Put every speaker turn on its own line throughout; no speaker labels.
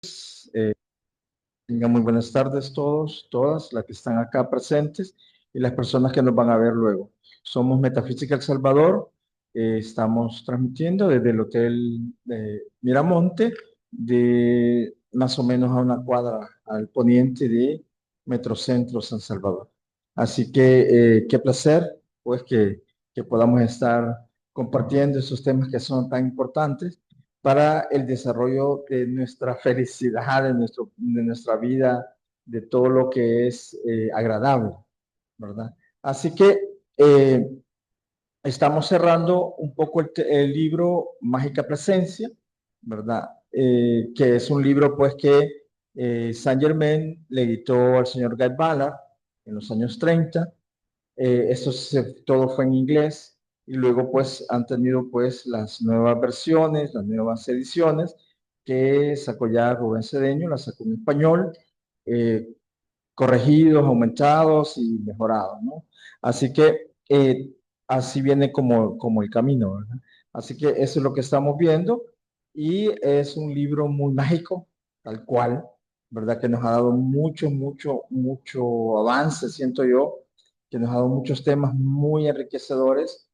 Eh, Tengan muy buenas tardes todos, todas las que están acá presentes y las personas que nos van a ver luego. Somos Metafísica El Salvador. Estamos transmitiendo desde el Hotel Miramonte, de más o menos a una cuadra al poniente de Metrocentro San Salvador. Así que qué placer, pues, que podamos estar compartiendo esos temas que son tan importantes para el desarrollo de nuestra felicidad, de nuestra vida, de todo lo que es agradable, ¿verdad? Así que eh, estamos cerrando un poco el libro Mágica Presencia, ¿verdad? Que es un libro, pues, que Saint Germain le editó al señor Guy Ballard en los años 30. Todo fue en inglés y luego pues han tenido pues las nuevas versiones, las nuevas ediciones que sacó ya Rubén Cedeño, las sacó en español, eh, corregidos, aumentados y mejorados, ¿no? Así que así viene como el camino, ¿verdad? Así que eso es lo que estamos viendo y es un libro muy mágico, tal cual, ¿verdad? Que nos ha dado mucho avance, siento yo, que nos ha dado muchos temas muy enriquecedores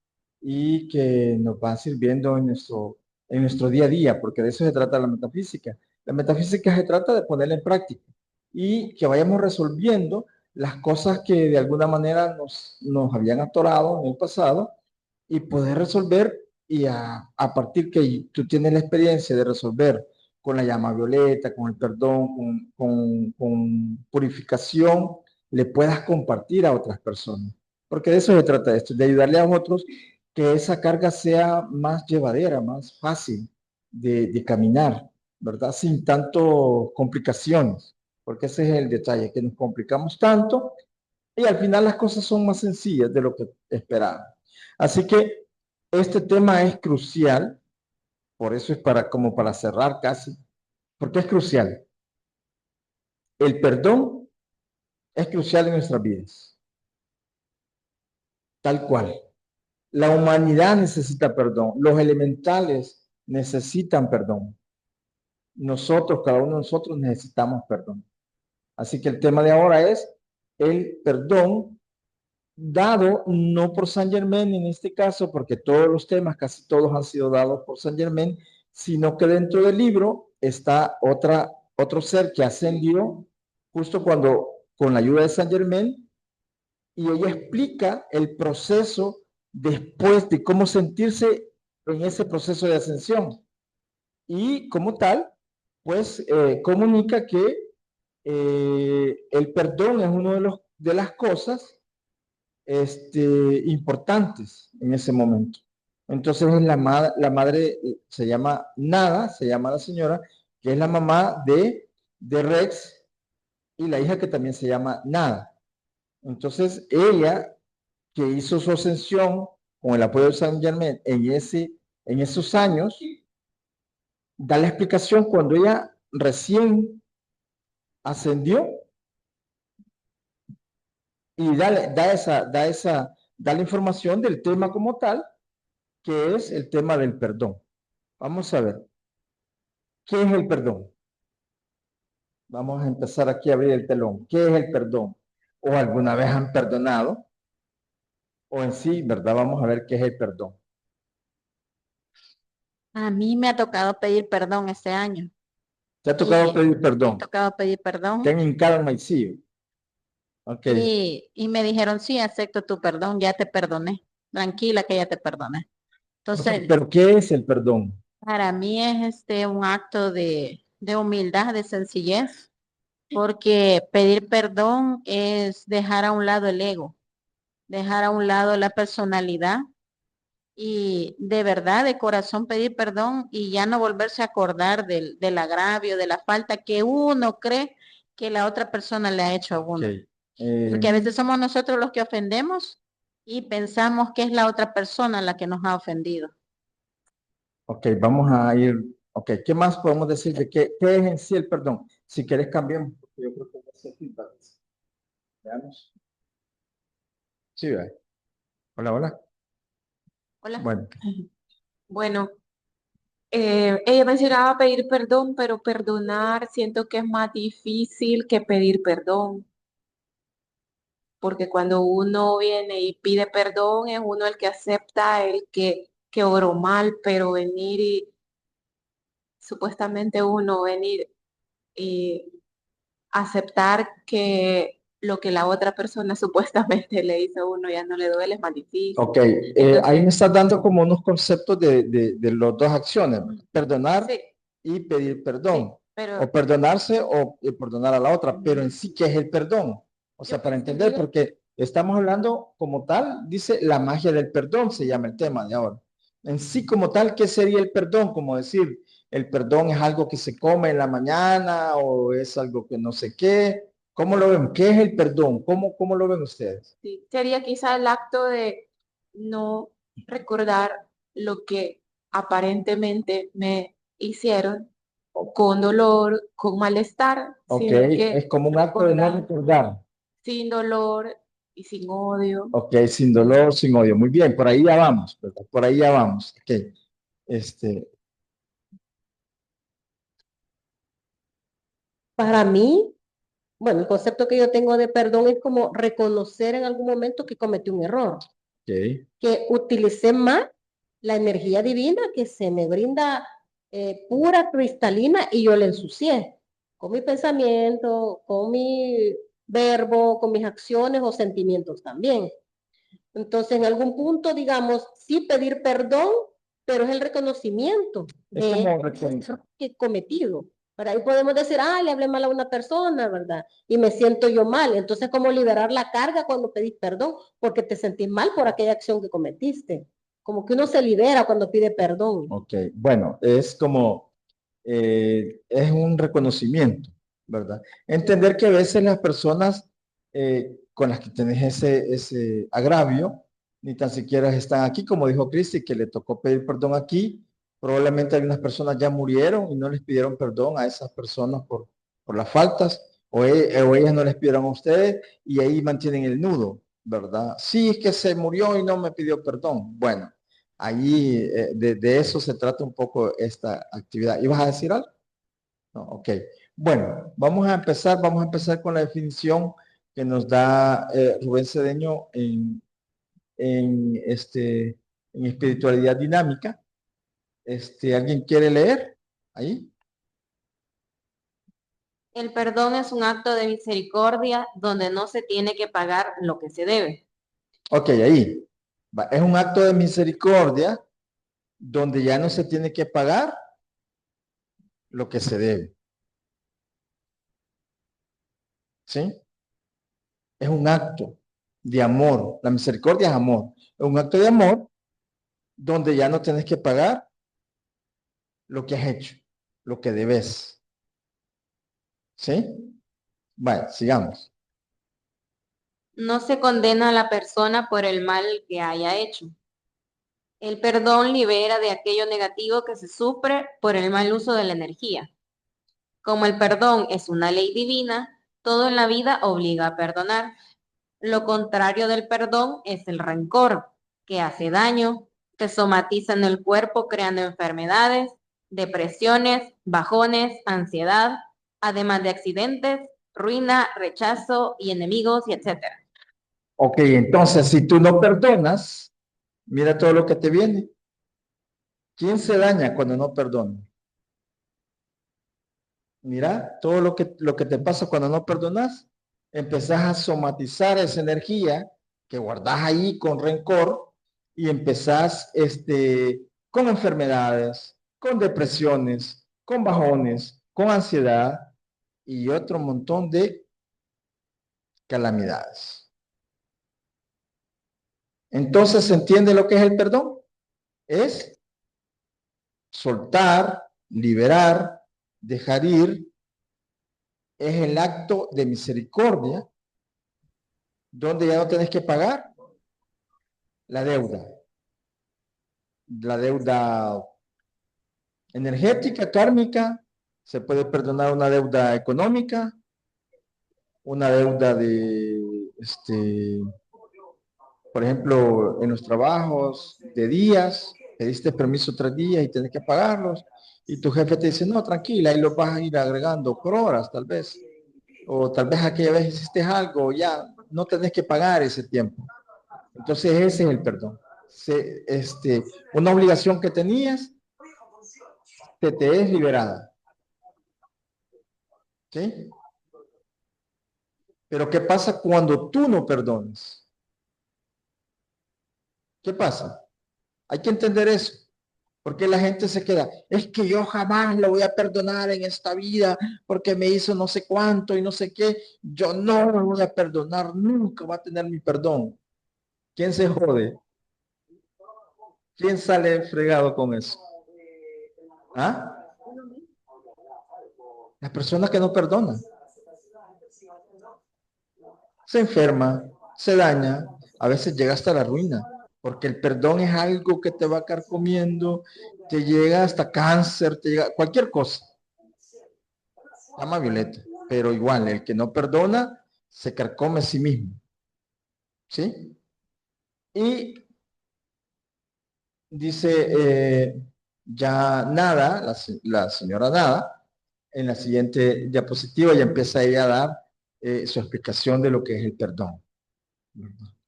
y que nos van sirviendo en nuestro día a día, porque de eso se trata la metafísica. La metafísica se trata de ponerla en práctica y que vayamos resolviendo las cosas que de alguna manera nos habían atorado en el pasado y poder resolver y a partir que tú tienes la experiencia de resolver con la llama violeta, con el perdón, con purificación, le puedas compartir a otras personas. Porque de eso se trata esto, de ayudarle a otros que esa carga sea más llevadera, más fácil de caminar, ¿verdad? Sin tanto complicaciones, porque ese es el detalle, que nos complicamos tanto y al final las cosas son más sencillas de lo que esperábamos. Así que este tema es crucial, por eso es como para cerrar casi, porque es crucial. El perdón es crucial en nuestras vidas, tal cual. La humanidad necesita perdón, los elementales necesitan perdón. Nosotros, cada uno de nosotros necesitamos perdón. Así que el tema de ahora es el perdón dado no por Saint Germain en este caso, porque todos los temas, casi todos han sido dados por Saint Germain, sino que dentro del libro está otro ser que ascendió justo cuando, con la ayuda de Saint Germain, y ella explica el proceso después de cómo sentirse en ese proceso de ascensión. Y como tal, pues comunica que el perdón es uno de las cosas importantes en ese momento. Entonces la madre se llama Nada, se llama la señora, que es la mamá de Rex, y la hija que también se llama Nada. Entonces ella, que hizo su ascensión con el apoyo de San Germain en esos años, da la explicación cuando ella recién ascendió y da la información del tema como tal, que es el tema del perdón. Vamos a ver, ¿qué es el perdón? Vamos a empezar aquí a abrir el telón. ¿Qué es el perdón? ¿O alguna vez han perdonado? O en sí, ¿verdad? Vamos a ver qué es el perdón.
A mí me ha tocado pedir perdón este año
¿Te ha tocado
y
pedir
me ha
perdón?
tocado pedir
Ten
perdón
in calma y sí. Ok.
y me dijeron, sí, acepto tu perdón, ya te perdoné, tranquila que ya te perdoné.
Ok,
Entonces,
pero ¿qué es el perdón?
para mí es un acto de humildad, de sencillez, porque pedir perdón es dejar a un lado el ego, dejar a un lado la personalidad y de verdad, de corazón pedir perdón y ya no volverse a acordar del agravio, de la falta que uno cree que la otra persona le ha hecho a
Ok.
uno. Porque a veces somos nosotros los que ofendemos y pensamos que es la otra persona la que nos ha ofendido.
Ok, vamos a ir. Ok, ¿qué más podemos decir de qué es en sí el perdón? Si quieres cambiamos, porque yo creo que va a ser feedback. Veamos. Sí, ¿verdad? Hola, hola.
Hola.
Bueno,
Bueno,
Ella mencionaba pedir perdón, pero perdonar siento que es más difícil que pedir perdón, porque cuando uno viene y pide perdón es uno el que acepta el que obró mal, pero venir y supuestamente uno venir y aceptar que lo que la otra persona supuestamente le hizo a uno ya no le duele es más difícil.
Ok, ahí me
Entonces,
estás dando como unos conceptos de las dos acciones, ¿verdad? Perdonar
sí,
y pedir
sí,
perdón,
pero
o perdonarse o perdonar a la otra, pero en
ujú,
sí, ¿qué es el perdón? O
yo
sea, para entender,
pensaría,
porque estamos hablando como tal, dice la magia del perdón, se llama el tema de ahora. En sí, como tal, ¿qué sería el perdón? Como decir, el perdón es algo que se come en la mañana o es algo que no sé qué. ¿Cómo lo ven? ¿Qué es el perdón? ¿Cómo lo ven ustedes?
sí, sería quizá el acto de no recordar lo que aparentemente me hicieron con dolor, con malestar,
Ok,
sino
es
que
como un acto de no
recordar
recordar.
sin dolor y sin odio.
Ok, sin dolor, sin odio. Muy bien, por ahí ya vamos, ¿verdad? Por ahí ya vamos. Ok, este,
Para mí, bueno, el concepto que yo tengo de perdón es como reconocer en algún momento que cometí un error,
ok,
que utilicé mal la energía divina que se me brinda pura, cristalina, y yo la ensucié con mi pensamiento, con mi verbo, con mis acciones o sentimientos también. Entonces, en algún punto, digamos, sí pedir perdón, pero es el reconocimiento
es
de
como
error que he cometido. Para ahí podemos decir, ah, le hablé mal a una persona, ¿verdad? Y me siento yo mal. Entonces, ¿cómo liberar la carga cuando pedís perdón? Porque te sentís mal por aquella acción que cometiste. Como que uno se libera cuando pide perdón.
ok, bueno, es como, es un reconocimiento, ¿verdad? Entender que a veces las personas con las que tenés ese agravio, ni tan siquiera están aquí, como dijo Cristi, que le tocó pedir perdón aquí, probablemente algunas personas ya murieron y no les pidieron perdón a esas personas por las faltas, o ellas no les pidieron a ustedes y ahí mantienen el nudo, ¿verdad? Sí, es que se murió y no me pidió perdón. Bueno. Allí de eso se trata un poco esta actividad. ¿Ibas a decir algo? No, ok. Bueno, vamos a empezar con la definición que nos da Rubén Cedeño en espiritualidad dinámica. ¿Alguien quiere leer? Ahí.
El perdón es un acto de misericordia donde no se tiene que pagar lo que se debe.
Ok, ahí. Es un acto de misericordia donde ya no se tiene que pagar lo que se debe. ¿Sí? Es un acto de amor. La misericordia es amor. Es un acto de amor donde ya no tienes que pagar lo que has hecho, lo que debes. ¿Sí? Vale, sigamos.
No se condena a la persona por el mal que haya hecho. El perdón libera de aquello negativo que se sufre por el mal uso de la energía. Como el perdón es una ley divina, todo en la vida obliga a perdonar. Lo contrario del perdón es el rencor, que hace daño, que somatiza en el cuerpo creando enfermedades, depresiones, bajones, ansiedad, además de accidentes, ruina, rechazo y enemigos y etcétera.
Ok, entonces si tú no perdonas, mira todo lo que te viene. ¿Quién se daña cuando no perdona? Mira todo lo que te pasa cuando no perdonas. Empezás a somatizar esa energía que guardás ahí con rencor y empezás con enfermedades, con depresiones, con bajones, con ansiedad y otro montón de calamidades. Entonces, ¿se entiende lo que es el perdón? Es soltar, liberar, dejar ir. Es el acto de misericordia donde ya no tenés que pagar la deuda. La deuda energética, kármica, se puede perdonar una deuda económica, una deuda por ejemplo, en los trabajos, de días, pediste permiso 3 días y tenés que pagarlos, y tu jefe te dice, no, tranquila, ahí los vas a ir agregando por horas, tal vez. O tal vez aquella vez hiciste algo, ya no tenés que pagar ese tiempo. Entonces ese es el perdón. Una obligación que tenías, te es liberada. ¿Sí? Pero ¿qué pasa cuando tú no perdonas? ¿Qué pasa? Hay que entender eso. Porque la gente se queda, es que yo jamás lo voy a perdonar en esta vida porque me hizo no sé cuánto y no sé qué. Yo no lo voy a perdonar, nunca va a tener mi perdón. ¿Quién se jode? ¿Quién sale fregado con eso? ¿Ah? La persona que no perdona. Se enferma, se daña, a veces llega hasta la ruina, porque el perdón es algo que te va a carcomiendo, te llega hasta cáncer, te llega cualquier cosa. Llama Violeta, pero igual, el que no perdona se carcome a sí mismo. ¿Sí? Y dice ya Nada, la señora Nada, en la siguiente diapositiva ya empieza ella a dar su explicación de lo que es el perdón.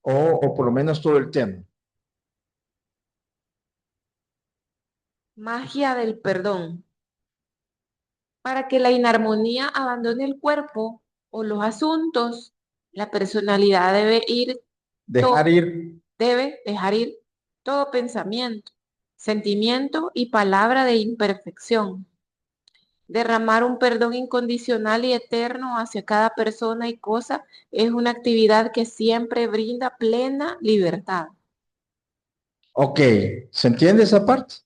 O por lo menos todo el tema.
Magia del perdón. Para que la inarmonía abandone el cuerpo o los asuntos, la personalidad
Dejar ir.
debe dejar ir todo pensamiento, sentimiento y palabra de imperfección. Derramar un perdón incondicional y eterno hacia cada persona y cosa es una actividad que siempre brinda plena libertad.
Ok, ¿se entiende esa parte?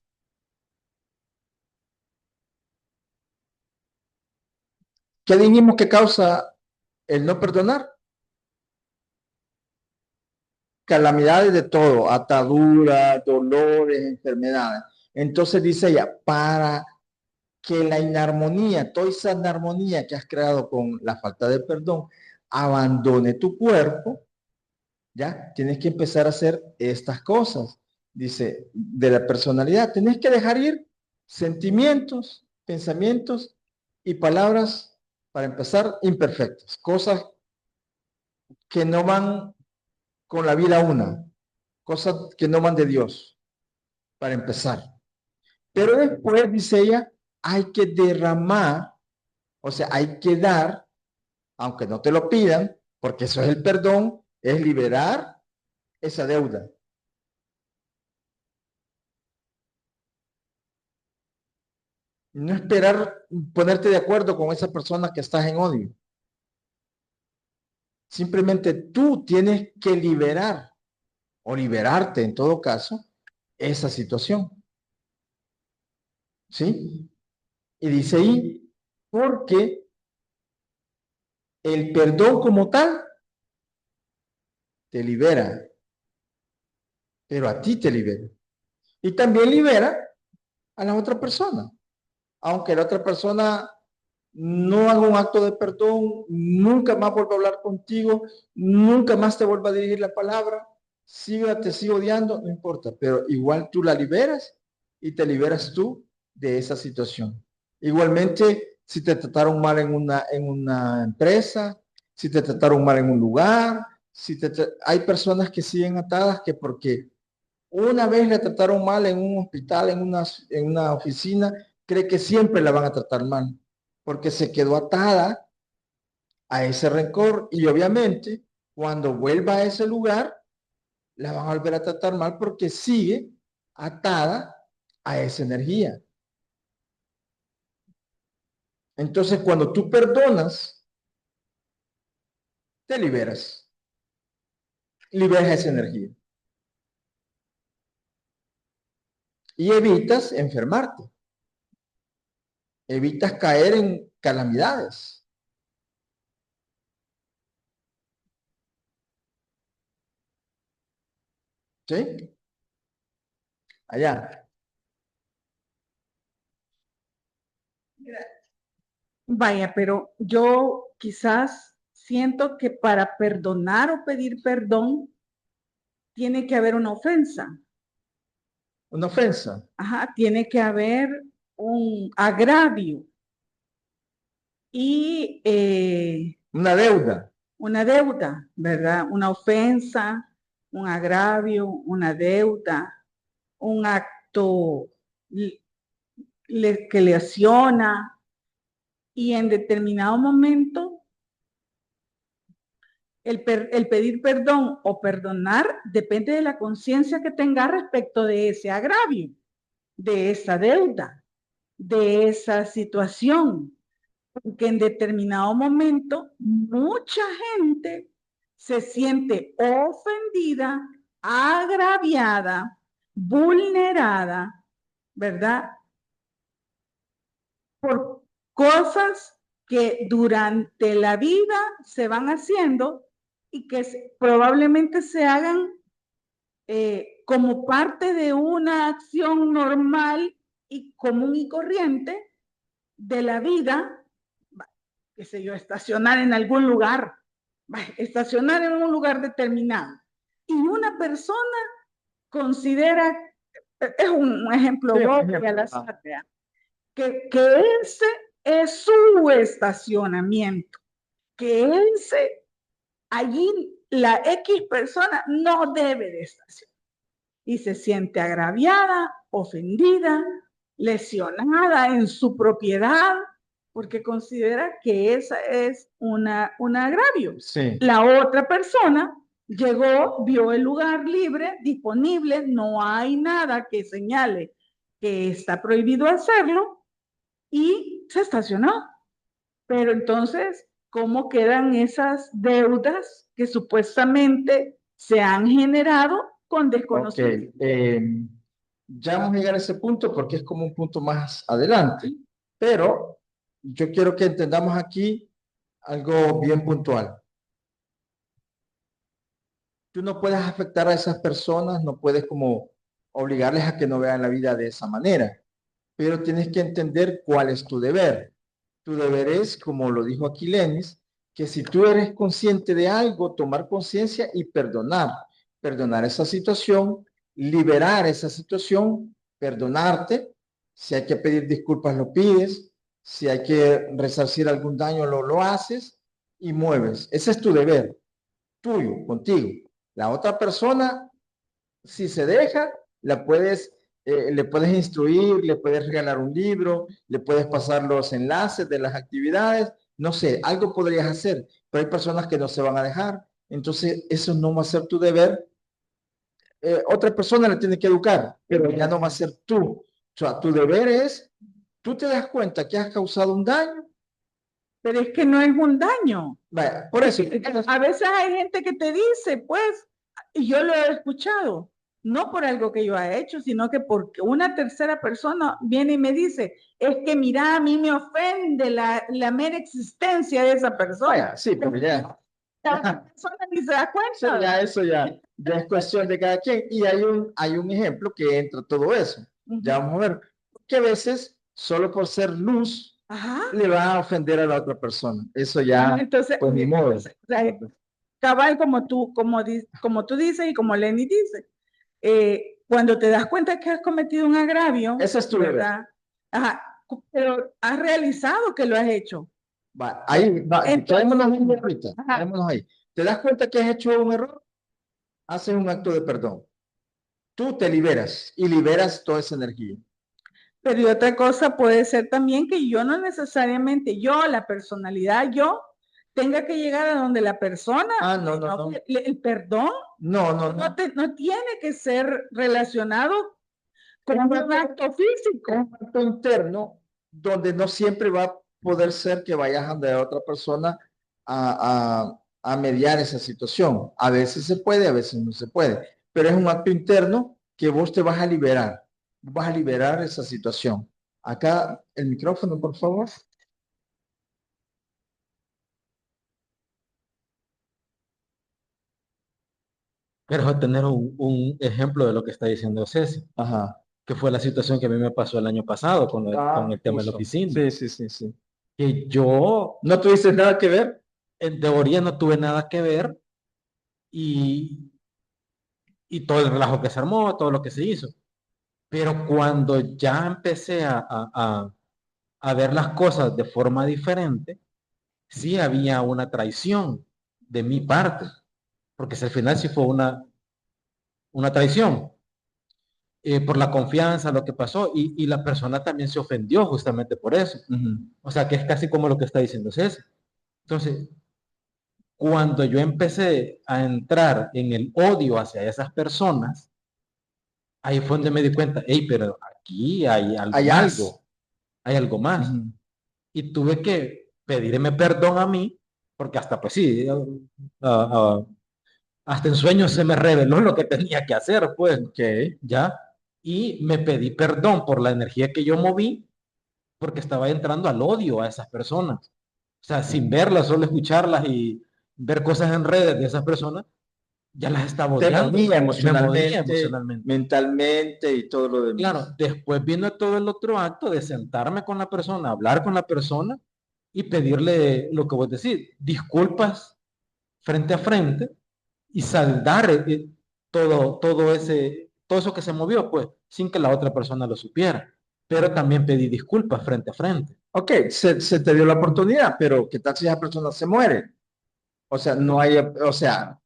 ¿Qué dijimos que causa el no perdonar? Calamidades de todo, ataduras, dolores, enfermedades. Entonces dice ella, para que la inarmonía, toda esa inarmonía que has creado con la falta de perdón, abandone tu cuerpo, ya tienes que empezar a hacer estas cosas. Dice, de la personalidad, tienes que dejar ir sentimientos, pensamientos y palabras, para empezar, imperfectas, cosas que no van con la vida una, cosas que no van de Dios, para empezar. Pero después, dice ella, hay que derramar, o sea, hay que dar, aunque no te lo pidan, porque eso es el perdón, es liberar esa deuda. No esperar ponerte de acuerdo con esa persona que estás en odio. Simplemente tú tienes que liberar o liberarte en todo caso esa situación. ¿Sí? Y dice ahí, porque el perdón como tal te libera, pero a ti te libera. Y también libera a la otra persona. Aunque la otra persona no haga un acto de perdón, nunca más vuelva a hablar contigo, nunca más te vuelva a dirigir la palabra, te sigue odiando, no importa, pero igual tú la liberas y te liberas tú de esa situación. Igualmente, si te trataron mal en una empresa, si te trataron mal en un lugar, hay personas que siguen atadas que porque una vez le trataron mal en un hospital, en una oficina, cree que siempre la van a tratar mal, porque se quedó atada a ese rencor y obviamente cuando vuelva a ese lugar, la van a volver a tratar mal porque sigue atada a esa energía. Entonces, cuando tú perdonas, te liberas esa energía y evitas enfermarte, evitas caer en calamidades. ¿Sí? Allá.
Vaya, pero yo quizás siento que para perdonar o pedir perdón tiene que haber una ofensa.
Una ofensa.
Ajá, tiene que haber un agravio y
Una deuda.
una deuda, ¿verdad? Una ofensa, un agravio, una deuda, un acto que lesiona y en determinado momento el pedir perdón o perdonar depende de la conciencia que tenga respecto de ese agravio, de esa deuda, de esa situación. Porque en determinado momento mucha gente se siente ofendida, agraviada, vulnerada, ¿verdad? Por cosas que durante la vida se van haciendo y que probablemente se hagan como parte de una acción normal y común y corriente de la vida, qué sé yo, estacionar en algún lugar, estacionar en un lugar determinado. Y una persona considera, es un ejemplo
Sí,
bobo
ejemplo.
y al azar, que ese es su estacionamiento, que ese, allí la X persona no debe de estacionar. Y se siente agraviada, ofendida, lesionada en su propiedad, porque considera que esa es un agravio.
Sí.
La otra persona llegó, vio el lugar libre, disponible, no hay nada que señale que está prohibido hacerlo y se estacionó. Pero entonces, ¿cómo quedan esas deudas que supuestamente se han generado con
Ok.
desconocimiento?
Ya vamos a llegar a ese punto porque es como un punto más adelante. Pero yo quiero que entendamos aquí algo bien puntual. Tú no puedes afectar a esas personas, no puedes como obligarles a que no vean la vida de esa manera, pero tienes que entender cuál es tu deber. Tu deber es, como lo dijo aquí Lenis, que si tú eres consciente de algo, tomar conciencia y perdonar. Perdonar esa situación, liberar esa situación, perdonarte. Si hay que pedir disculpas, lo pides. Si hay que resarcir algún daño, lo haces y mueves. Ese es tu deber, tuyo, contigo. La otra persona, si se deja, le puedes instruir, le puedes regalar un libro, le puedes pasar los enlaces de las actividades, no sé, algo podrías hacer, pero hay personas que no se van a dejar, entonces eso no va a ser tu deber. Otra persona le tiene que educar, pero ya no va a ser tú. O sea, tu deber es, tú te das cuenta que has causado un daño.
Pero es que no es un daño.
Vaya, por eso.
A veces hay gente que te dice, pues, y yo lo he escuchado, no por algo que yo he hecho, sino que porque una tercera persona viene y me dice, es que mira, a mí me ofende la mera existencia de esa persona.
Vaya, sí, pero ya.
La persona ni se da
Sí,
cuenta.
ya eso ya es cuestión de cada quien. Y hay un ejemplo que entra todo eso. Ya vamos a ver. Que a veces, solo por ser luz,
Ajá.
le va a ofender a la otra persona. Eso ya,
Entonces,
pues ni modo.
o sea, cabal como tú dices y como Lenny dice, cuando te das cuenta que has cometido un agravio,
Ese es tu deber.
¿verdad? Ajá, pero has realizado que lo has hecho.
Va, ahí, va,
Entonces,
quedémonos ahí ahorita.
ajá.
Quedémonos ahí. ¿Te das cuenta que has hecho un error? Haces un acto de perdón. Tú te liberas y liberas toda esa energía.
Pero y otra cosa puede ser también que yo no necesariamente, yo, la personalidad, yo, tenga que llegar a donde la persona,
No, no, no.
el perdón
No, no, no.
no tiene que ser relacionado con un acto físico.
Un acto interno donde no siempre va a poder ser que vayas a donde otra persona a mediar esa situación. A veces se puede, a veces no se puede, pero es un acto interno que vos te vas a liberar. Vas a liberar esa situación. Acá el micrófono, por favor.
Quiero tener un ejemplo de lo que está diciendo Ceci,
Ajá.
que fue la situación que a mí me pasó el año pasado con el tema de la
Justo.
oficina.
Sí, sí, sí, sí.
Que yo,
¿No tuviste nada que ver?
en teoría, no tuve nada que ver y, y todo el relajo que se armó, todo lo que se hizo. Pero cuando ya empecé a ver las cosas de forma diferente, sí había una traición de mi parte, porque si al final sí fue una traición por la confianza, lo que pasó, y la persona también se ofendió justamente por eso.
Ujú.
O sea, que es casi como lo que está diciendo César. Entonces, cuando yo empecé a entrar en el odio hacia esas personas, ahí fue donde me di cuenta, hey, pero aquí hay algo
Hay
más,
algo.
hay algo más.
Ujú.
Y tuve que pedirme perdón a mí, porque hasta pues sí, ah, hasta en sueños se me reveló lo que tenía que hacer, pues,
Ok.
¿ya? Y me pedí perdón por la energía que yo moví, porque estaba entrando al odio a esas personas. O sea, sin verlas, solo escucharlas y ver cosas en redes de esas personas, ya las estaba
Te
odiando.
movía
Me movía
emocionalmente,
emocionalmente.
mentalmente y todo lo
Claro,
demás.
después vino todo el otro acto de sentarme con la persona, hablar con la persona y pedirle lo que vos decís, disculpas frente a frente y saldar todo eso que se movió, pues, sin que la otra persona lo supiera. Pero también pedí disculpas frente a frente.
Ok, se te dio la oportunidad, pero ¿qué tal si esa persona se muere? O sea, no hay, o sea,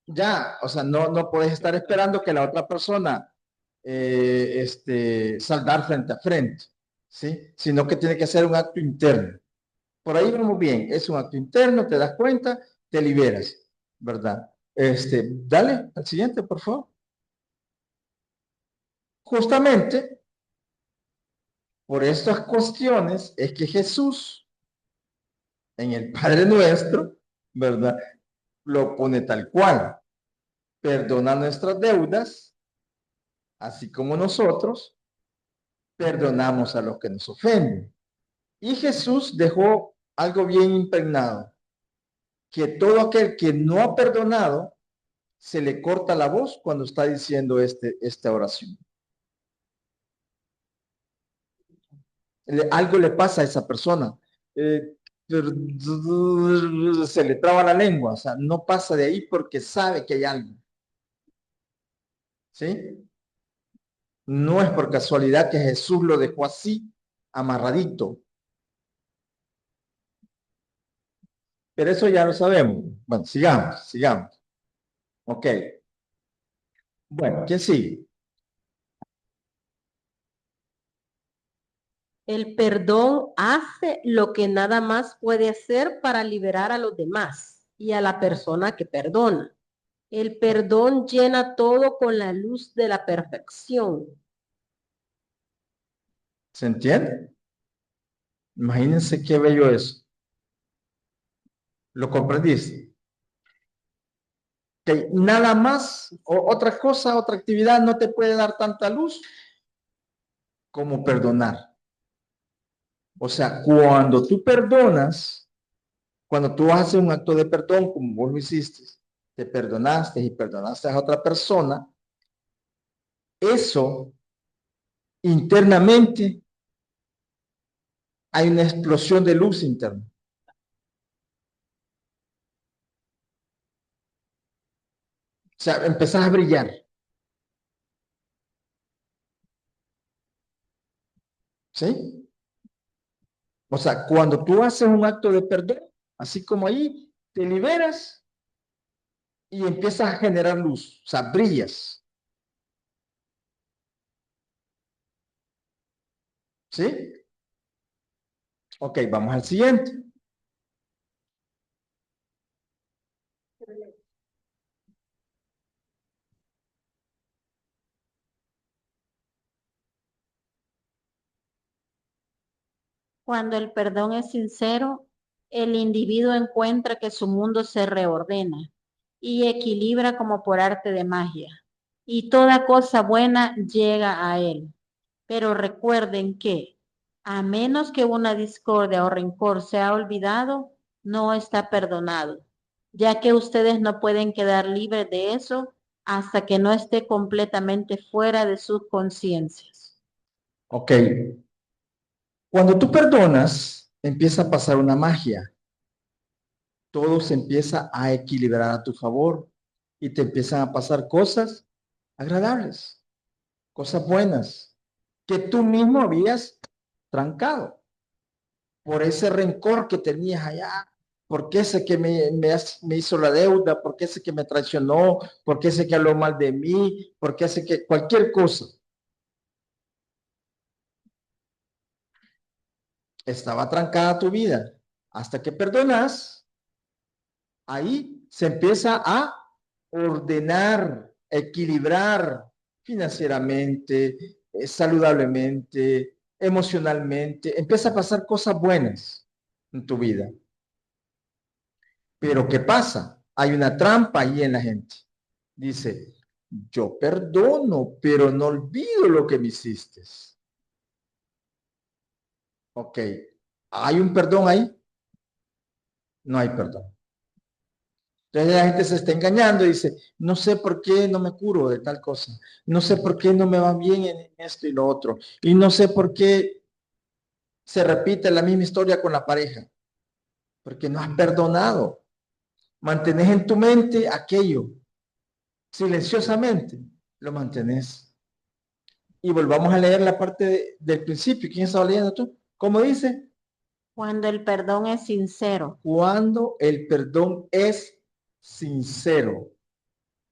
ya, o sea, no puedes estar esperando que la otra persona saldar frente a frente, ¿sí? Sino que tiene que ser un acto interno. Por ahí vamos bien, es un acto interno, te das cuenta, te liberas, ¿verdad? Dale, al siguiente, por favor. Justamente por estas cuestiones es que Jesús, en el Padre Nuestro, ¿verdad? Lo pone tal cual. Perdona nuestras deudas, así como nosotros perdonamos a los que nos ofenden. Y Jesús dejó algo bien impregnado, que todo aquel que no ha perdonado, se le corta la voz cuando está diciendo esta oración. Algo le pasa a esa persona. Eh, Se le traba la lengua, o sea, no pasa de ahí porque sabe que hay algo. ¿Sí? No es por casualidad que Jesús lo dejó así, amarradito. Pero eso ya lo sabemos. Bueno, sigamos. Ok. Bueno, ¿quién sigue?
El perdón hace lo que nada más puede hacer para liberar a los demás y a la persona que perdona. El perdón llena todo con la luz de la perfección.
¿Se entiende? Imagínense qué bello es. ¿Lo comprendiste? Que nada más, o otra cosa, otra actividad no te puede dar tanta luz como perdonar. O sea, cuando tú perdonas, cuando tú haces un acto de perdón, como vos lo hiciste, te perdonaste y perdonaste a otra persona, eso internamente hay una explosión de luz interna. O sea, empezás a brillar. ¿Sí? O sea, cuando tú haces un acto de perdón, así como ahí, te liberas y empiezas a generar luz. O sea, brillas. ¿Sí? Ok, vamos al siguiente.
Cuando el perdón es sincero, el individuo encuentra que su mundo se reordena y equilibra como por arte de magia, y toda cosa buena llega a él. Pero recuerden que, a menos que una discordia o rencor sea olvidado, no está perdonado, ya que ustedes no pueden quedar libres de eso hasta que no esté completamente fuera de sus conciencias.
Ok. Cuando tú perdonas, empieza a pasar una magia. Todo se empieza a equilibrar a tu favor y te empiezan a pasar cosas agradables. cosas buenas que tú mismo habías trancado por ese rencor que tenías allá, porque ese que me hizo la deuda, porque ese que me traicionó, porque ese que habló mal de mí, porque ese que cualquier cosa. Estaba trancada tu vida. Hasta que perdonas, ahí se empieza a ordenar, equilibrar financieramente, saludablemente, emocionalmente. Empieza a pasar cosas buenas en tu vida. Pero ¿qué pasa? Hay una trampa ahí en la gente. Dice, yo perdono, pero no olvido lo que me hiciste. Ok, ¿hay un perdón ahí? No hay perdón. Entonces la gente se está engañando y dice, no sé por qué no me curo de tal cosa, no sé por qué no me va bien en esto y lo otro, y no sé por qué se repite la misma historia con la pareja, porque no has perdonado. Mantenés en tu mente aquello, silenciosamente lo mantenés. Y volvamos a leer la parte del principio. ¿Quién estaba leyendo tú? ¿Cómo dice?
Cuando el perdón es sincero,
Cuando el perdón es sincero.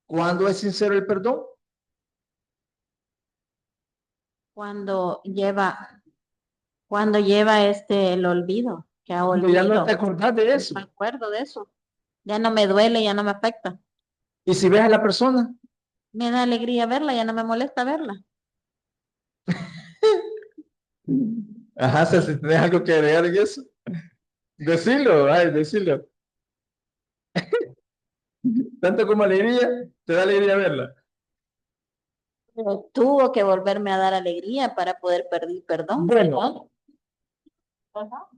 ¿Cuándo es sincero el perdón?
cuando lleva, cuando lleva el olvido, que ha
Cuando ya no
olvido,
te acordás de
no
eso.
me acuerdo de eso. Ya no me duele, ya no me afecta.
Y si ves a la persona,
Me da alegría verla, ya no me molesta verla.
ajá, si tenés algo que agregar en eso, decilo, ay, decilo. Tanto como alegría, te da alegría verla.
Pero tuvo que volverme a dar alegría para poder pedir perdón.
Bueno,
Ajá.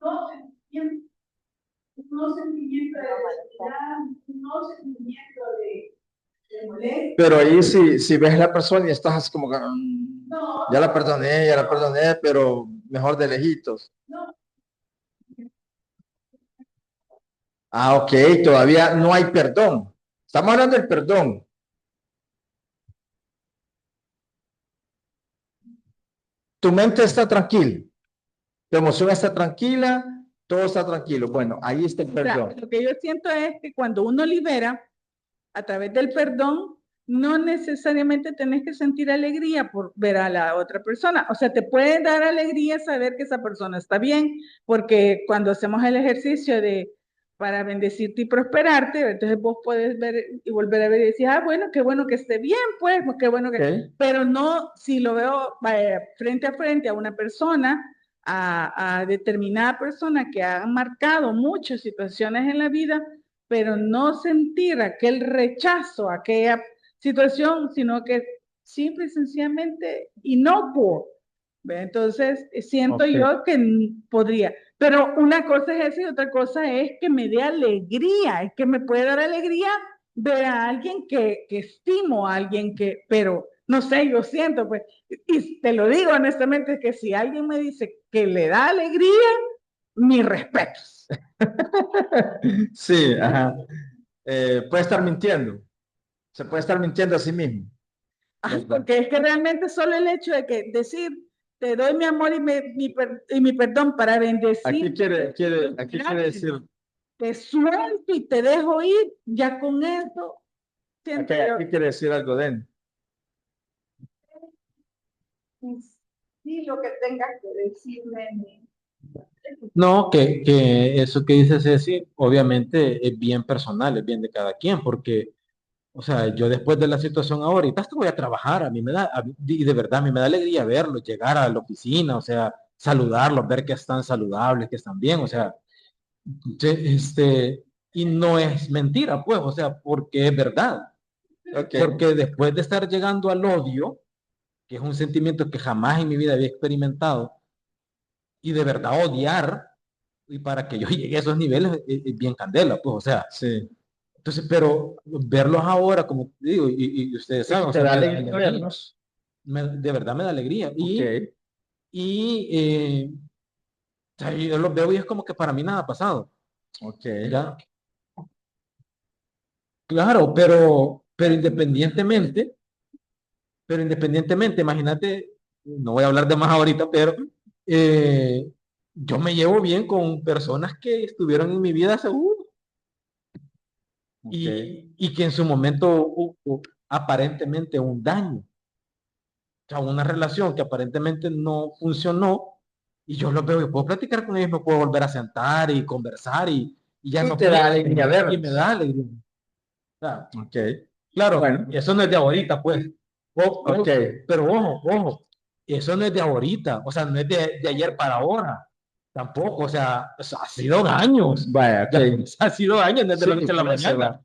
No sentimiento, no sentimiento de felicidad, no sentimiento de molestia.
pero ahí si ves a la persona y estás así como que,
No,
ya la perdoné, pero mejor de lejitos.
no.
Ah, ok, todavía no hay perdón. Estamos hablando del perdón. Tu mente está tranquila, tu emoción está tranquila, todo está tranquilo. Bueno, ahí está el
O sea,
perdón.
lo que yo siento es que cuando uno libera a través del perdón, no necesariamente tenés que sentir alegría por ver a la otra persona. O sea, te puede dar alegría saber que esa persona está bien, porque cuando hacemos el ejercicio de para bendecirte y prosperarte, entonces vos puedes ver y volver a ver y decir, ah, bueno que esté bien, pues, qué bueno que...
Okay.
Pero no, si lo veo frente a frente a una persona, a determinada persona que ha marcado muchas situaciones en la vida, pero no sentir aquel rechazo, aquella situación, sino que simple y sencillamente inocuo. ¿Ve? Entonces, siento
Okay.
yo que podría, pero una cosa es eso y otra cosa es que me dé alegría, es que me puede dar alegría ver a alguien que estimo, a alguien que, pero no sé, yo siento, pues, y te lo digo honestamente, que si alguien me dice que le da alegría, mis respetos.
Sí, ajá. Puede estar mintiendo. Se puede estar mintiendo a sí mismo.
Porque es que realmente solo el hecho de que decir, te doy mi amor y mi perdón para bendecir,
Aquí quiere decir,
te suelto y te dejo ir, ya con eso, siento yo,
aquí quiere decir algo de él.
sí, lo que tengas que decirme.
No, que eso que dice Ceci, obviamente es bien personal, es bien de cada quien, porque, o sea, yo después de la situación ahorita, hasta voy a trabajar, a mí me da, y de verdad, a mí me da alegría verlos, llegar a la oficina, o sea, saludarlos, ver que están saludables, que están bien, o sea, y no es mentira, pues, o sea, porque es verdad,
Ok.
porque después de estar llegando al odio, que es un sentimiento que jamás en mi vida había experimentado, y de verdad odiar, y para que yo llegue a esos niveles es bien candela, pues, o sea,
Sí.
entonces, pero verlos ahora, como te digo, y ustedes saben, o
Te
sea,
da
me da
alegría
alegría,
vernos.
de verdad me da alegría,
Ok.
y sea, yo lo veo y es como que para mí nada ha pasado.
Ok.
¿Ya? Claro, pero independientemente, imagínate, no voy a hablar de más ahorita, pero eh, yo me llevo bien con personas que estuvieron en mi vida seguro
Ok.
y que en su momento hubo aparentemente un daño, o sea, una relación que aparentemente no funcionó y yo los veo y puedo platicar con ellos, me puedo volver a sentar y conversar y ya
Y
no
te da
peleamos,
alegría
y me
verlos.
da alegría. O sea,
Ok.
claro,
Bueno,
eso no es de ahorita, pues.
ok.
Pero ojo, eso no es de ahorita, o sea, no es de ayer para ahora, tampoco, o sea, ha sido años,
Vaya,
ya,
ok.
ha sido años, no es de la
Sí,
noche a la
por eso,
mañana.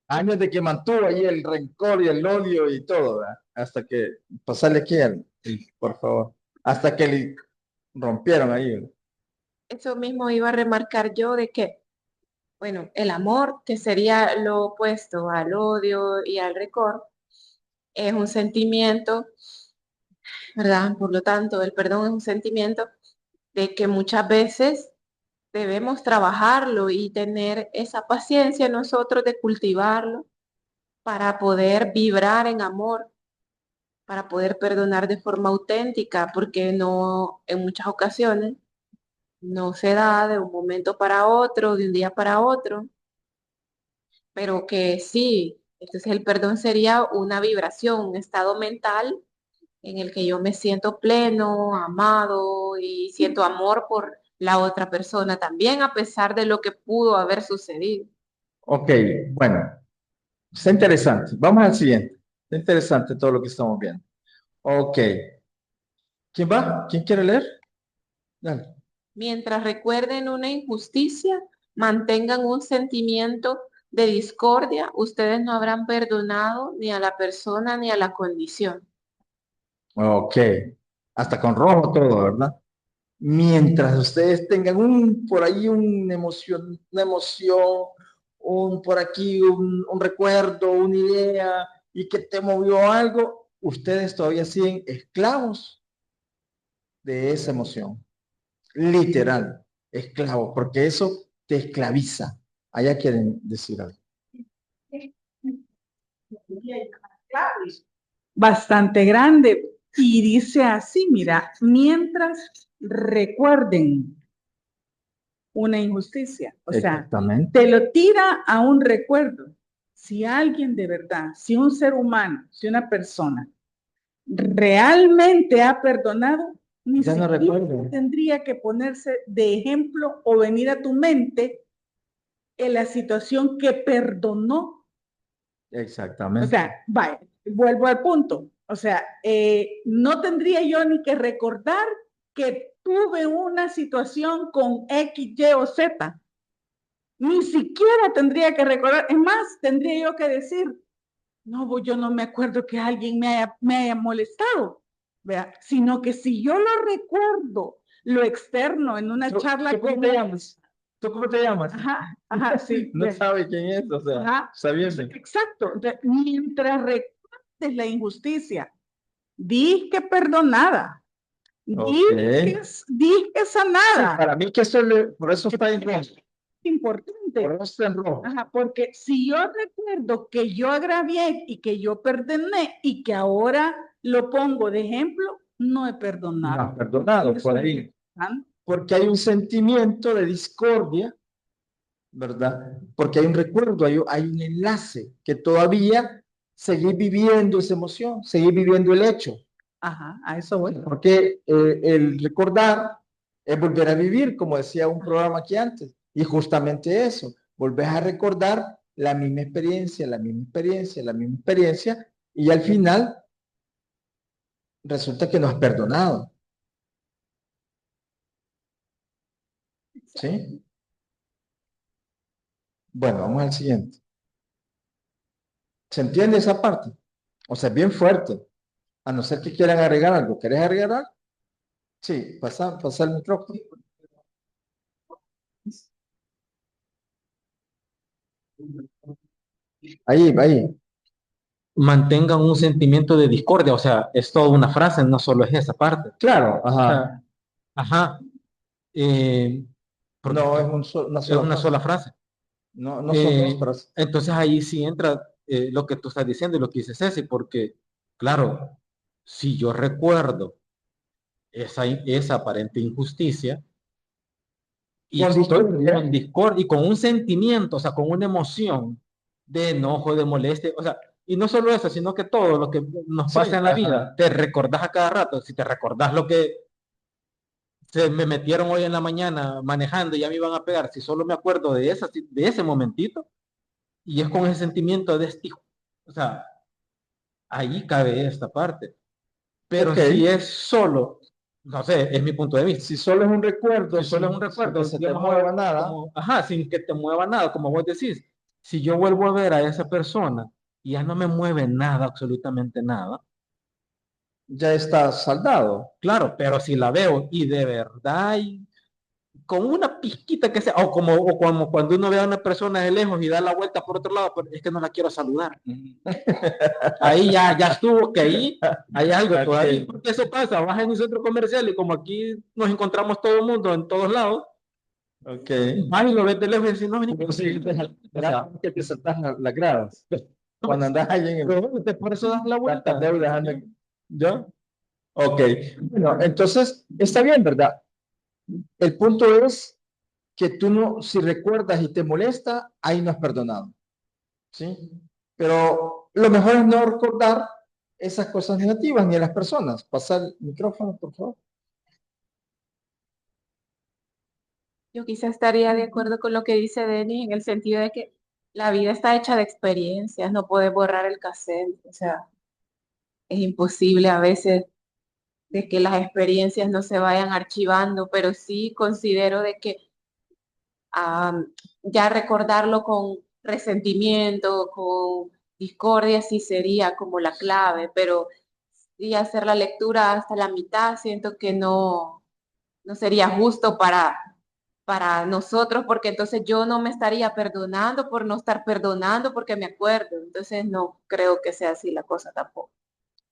años de que mantuvo ahí el rencor y el odio y todo, ¿verdad? Hasta que, pasarle aquí, por favor, hasta que le rompieron ahí, ¿verdad?
Eso mismo iba a remarcar yo de que, bueno, el amor, que sería lo opuesto al odio y al rencor, es un sentimiento, ¿verdad? Por lo tanto, el perdón es un sentimiento de que muchas veces debemos trabajarlo y tener esa paciencia nosotros de cultivarlo para poder vibrar en amor, para poder perdonar de forma auténtica, porque no, en muchas ocasiones no se da de un momento para otro, de un día para otro, pero que sí, entonces el perdón sería una vibración, un estado mental en el que yo me siento pleno, amado y siento amor por la otra persona también, a pesar de lo que pudo haber sucedido.
Ok, bueno, está interesante. Vamos al siguiente. Está interesante todo lo que estamos viendo. Ok, ¿quién va? ¿Quién quiere leer? Dale.
Mientras recuerden una injusticia, mantengan un sentimiento de discordia, ustedes no habrán perdonado ni a la persona ni a la condición.
Ok, hasta con rojo todo, ¿verdad? Mientras ustedes tengan por ahí una emoción, por aquí un recuerdo, una idea y que te movió algo, ustedes todavía siguen esclavos de esa emoción. Literal, esclavos, porque eso te esclaviza. Allá quieren decir algo.
Bastante grande. Y dice así, mira, mientras recuerden una injusticia, o sea,
Exactamente.
te lo tira a un recuerdo. Si alguien de verdad, si un ser humano, si una persona realmente ha perdonado, ni
Ya no
siquiera
recuerdo.
tendría que ponerse de ejemplo o venir a tu mente en la situación que perdonó. O
Exactamente.
sea, vaya, vuelvo al punto. O sea, no tendría yo ni que recordar que tuve una situación con X, Y o Z. Ni siquiera tendría que recordar. Es más, tendría yo que decir, no, yo no me acuerdo que alguien me haya molestado, ¿vea? Sino que si yo lo recuerdo, lo externo en una charla.
¿Tú cómo te llamas? ¿Tú cómo te llamas?
Ajá, sí.
No sabe quién es, o sea,
Ajá.
sabiendo.
Exacto. Entonces, mientras recuerdes la injusticia, di que perdonada, di
Ok.
que
Sí,
sanada.
para mí que por eso está en rojo.
Importante.
Por eso está en rojo.
Ajá, porque si yo recuerdo que yo agravié y que yo perdoné y que ahora lo pongo de ejemplo, no he
No
perdonado.
has perdonado
Eso
por
es
ahí.
importante.
Porque hay un sentimiento de discordia, ¿verdad? Porque hay un recuerdo, hay un enlace que todavía seguir viviendo esa emoción, seguir viviendo el hecho.
Ajá, a eso voy.
Porque el recordar es volver a vivir, como decía un programa aquí antes, y justamente eso, volver a recordar la misma experiencia, la misma experiencia, la misma experiencia, y al final resulta que no has perdonado, ¿sí? Bueno, vamos al siguiente. ¿Se entiende esa parte? O sea, es bien fuerte, a no ser que quieran agregar algo. ¿Querés agregar algo? Sí, pasa el micrófono. Ahí.
Mantengan un sentimiento de discordia, o sea, es toda una frase, no solo es esa parte.
Claro,
O
ajá.
sea, ajá, eh, porque
No, es una
es
sola
una
frase.
sola frase.
No, no son dos
Eh,
frases.
entonces ahí sí entra lo que tú estás diciendo y lo que dice Ceci, porque, claro, si yo recuerdo esa aparente injusticia y
Con
estoy
discordia.
con discordia y con un sentimiento, o sea, con una emoción de enojo, de molestia, o sea, y no solo eso, sino que todo lo que nos
Sí,
pasa en la
ajá.
vida, te recordás a cada rato, si te recordás lo que se me metieron hoy en la mañana manejando y ya me iban a pegar, si solo me acuerdo de ese momentito, y es con ese sentimiento de este, o sea, ahí cabe esta parte. Pero
Ok.
si es solo, no sé, es mi punto de vista.
Si solo es un recuerdo,
Si solo es un
sin que
recuerdo,
se te
digamos, a ver,
mueva nada,
como, ajá, sin que te mueva nada, como vos decís, si yo vuelvo a ver a esa persona y ya no me mueve nada, absolutamente nada,
ya está saldado.
claro, pero si la veo y de verdad, y con una pizquita que sea, o como cuando uno ve a una persona de lejos y da la vuelta por otro lado, pero es que no la quiero saludar. Ahí ya estuvo, que ahí hay algo todavía,
Ok,
porque eso pasa, vas en un centro comercial y como aquí nos encontramos todo el mundo en todos lados,
ok.
vas y lo ves de lejos y dices, no, vení,
Pero sí,
o sea,
que te saltas las gradas. Cuando andas ahí en el
pero por eso das la vuelta.
tantas deudas, ¿yo? Ok. Bueno, entonces está bien, ¿verdad? El punto es que tú no, si recuerdas y te molesta, ahí no has perdonado. ¿Sí? Pero lo mejor es no recordar esas cosas negativas ni a las personas. Pasa el micrófono, por favor.
Yo quizá estaría de acuerdo con lo que dice Denis en el sentido de que la vida está hecha de experiencias, no puedes borrar el cassette, o sea, es imposible a veces de que las experiencias no se vayan archivando, pero sí considero de que ya recordarlo con resentimiento, con discordia, sí sería como la clave, pero sí hacer la lectura hasta la mitad, siento que no sería justo para nosotros, porque entonces yo no me estaría perdonando por no estar perdonando porque me acuerdo, entonces no creo que sea así la cosa tampoco.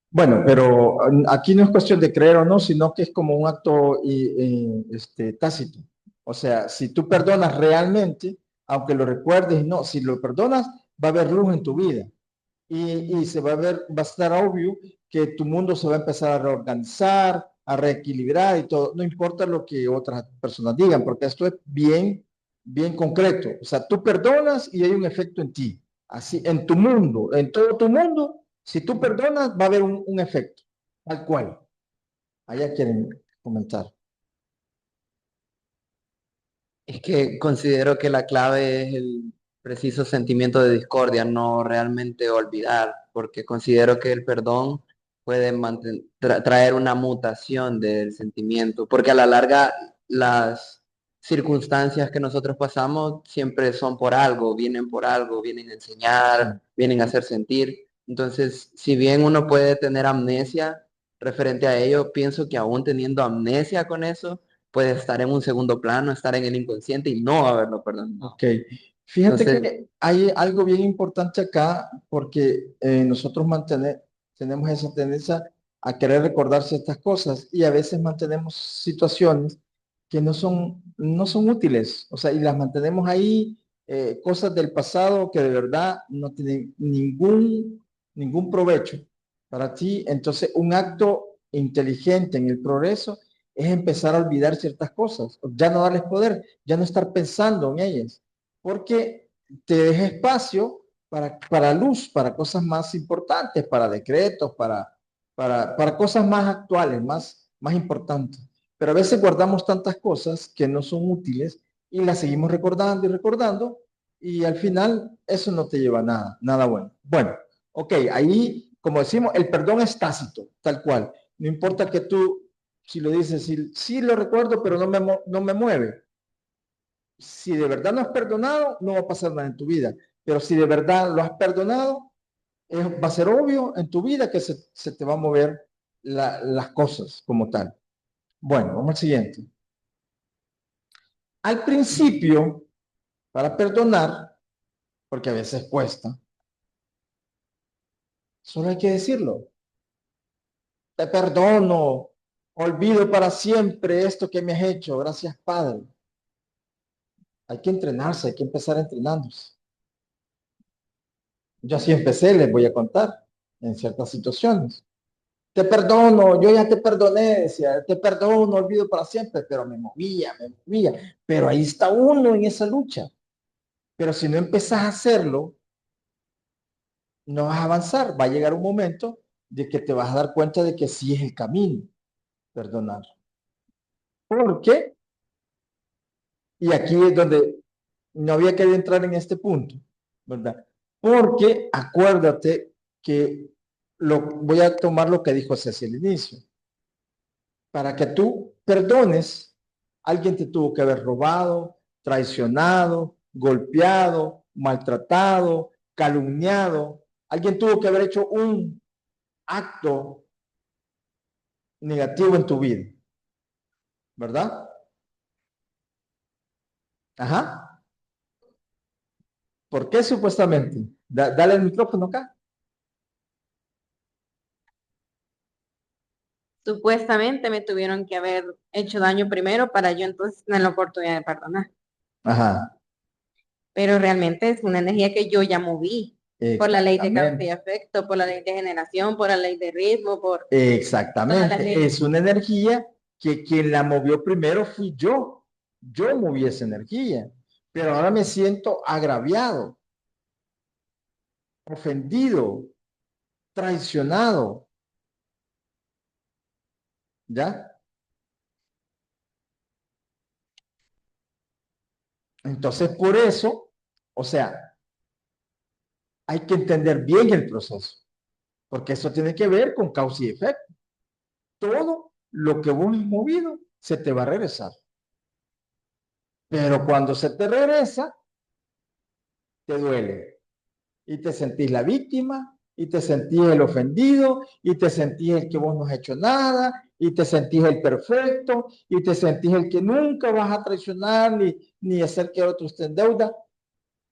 Bueno, pero aquí no es cuestión de creer o no, sino que es como un acto tácito. O sea, si tú perdonas realmente, aunque lo recuerdes, no, si lo perdonas, va a haber luz en tu vida y se va a ver, va a estar obvio que tu mundo se va a empezar a reorganizar, a reequilibrar y todo. No importa lo que otras personas digan, porque esto es bien, bien concreto. O sea, tú perdonas y hay un efecto en ti. Así, en tu mundo, en todo tu mundo, si tú perdonas, va a haber un efecto, tal cual. Allá quieren comentar.
Es que considero que la clave es el preciso sentimiento de discordia, no realmente olvidar, porque considero que el perdón puede traer una mutación del sentimiento, porque a la larga las circunstancias que nosotros pasamos siempre son por algo, vienen a enseñar, vienen a hacer sentir. Entonces, si bien uno puede tener amnesia referente a ello, pienso que aún teniendo amnesia con eso, puede estar en un segundo plano, estar en el inconsciente y no haberlo perdonado.
Ok. Fíjate
Entonces,
que hay algo bien importante acá porque nosotros tenemos esa tendencia a querer recordar ciertas cosas y a veces mantenemos situaciones que no son útiles, o sea, y las mantenemos ahí, cosas del pasado que de verdad no tienen ningún provecho para ti. Entonces, un acto inteligente en el progreso es empezar a olvidar ciertas cosas, ya no darles poder, ya no estar pensando en ellas, porque te deja espacio para luz, para cosas más importantes, para decretos, para cosas más actuales, más importantes. Pero a veces guardamos tantas cosas que no son útiles y las seguimos recordando y recordando y al final eso no te lleva a nada bueno. Bueno, ok, ahí, como decimos, el perdón es tácito, tal cual. No importa que tú, si lo dices, sí lo recuerdo, pero no me mueve. Si de verdad no has perdonado, no va a pasar nada en tu vida. Pero si de verdad lo has perdonado, va a ser obvio en tu vida que se te va a mover las cosas como tal. Bueno, vamos al siguiente. Al principio, para perdonar, porque a veces cuesta, solo hay que decirlo. Te perdono Olvido para siempre esto que me has hecho. Gracias, Padre. Hay que entrenarse, hay que empezar entrenándose. Yo así empecé, les voy a contar, en ciertas situaciones. Te perdono, yo ya te perdoné, decía, te perdono, olvido para siempre, pero me movía. Pero ahí está uno en esa lucha. Pero si no empezás a hacerlo, no vas a avanzar. Va a llegar un momento de que te vas a dar cuenta de que sí es el camino, perdonar. ¿Por qué? Y aquí es donde no había que entrar en este punto, ¿verdad? Porque acuérdate que voy a tomar lo que dijo Ceci al inicio. Para que tú perdones, alguien te tuvo que haber robado, traicionado, golpeado, maltratado, calumniado. Alguien tuvo que haber hecho un acto negativo en tu vida, ¿verdad? Ajá. ¿Por qué supuestamente? Dale el micrófono acá.
Supuestamente me tuvieron que haber hecho daño primero para yo entonces tener la oportunidad de perdonar.
Ajá.
Pero realmente es una energía que yo ya moví por la ley de causa y
Exactamente.
efecto, por la ley de generación, por la ley de ritmo, por todas las
Exactamente.
leyes.
Es una energía que quien la movió primero fui yo. Yo moví esa energía. Pero ahora me siento agraviado, ofendido, traicionado. ¿Ya? Entonces, por eso, o sea, hay que entender bien el proceso, porque eso tiene que ver con causa y efecto. Todo lo que vos has movido se te va a regresar. Pero cuando se te regresa, te duele. Y te sentís la víctima, y te sentís el ofendido, y te sentís el que vos no has hecho nada, y te sentís el perfecto, y te sentís el que nunca vas a traicionar ni hacer que otros te deuda.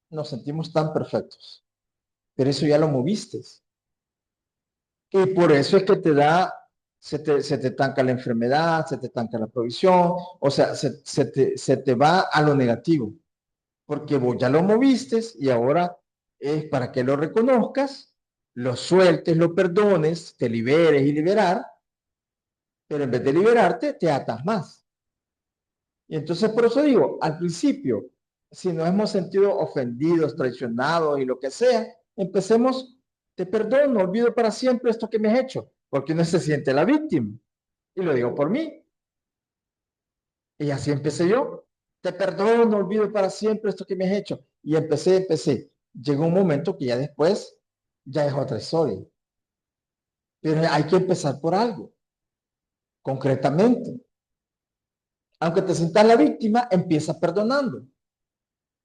Nos sentimos tan perfectos. Pero eso ya lo moviste. Y por eso es que se te tanca la enfermedad, se te tanca la provisión, o sea, se te va a lo negativo, porque vos ya lo moviste y ahora es para que lo reconozcas, lo sueltes, lo perdones, te liberes y liberar, pero en vez de liberarte, te atas más. Y entonces por eso digo, al principio, si nos hemos sentido ofendidos, traicionados y lo que sea, empecemos, te perdono, olvido para siempre esto que me has hecho, porque uno se siente la víctima. Y lo digo por mí. Y así empecé yo. Te perdono, olvido para siempre esto que me has hecho. Y empecé. Llegó un momento que ya después, ya es otra historia. Pero hay que empezar por algo, concretamente. Aunque te sientas la víctima, empieza perdonando.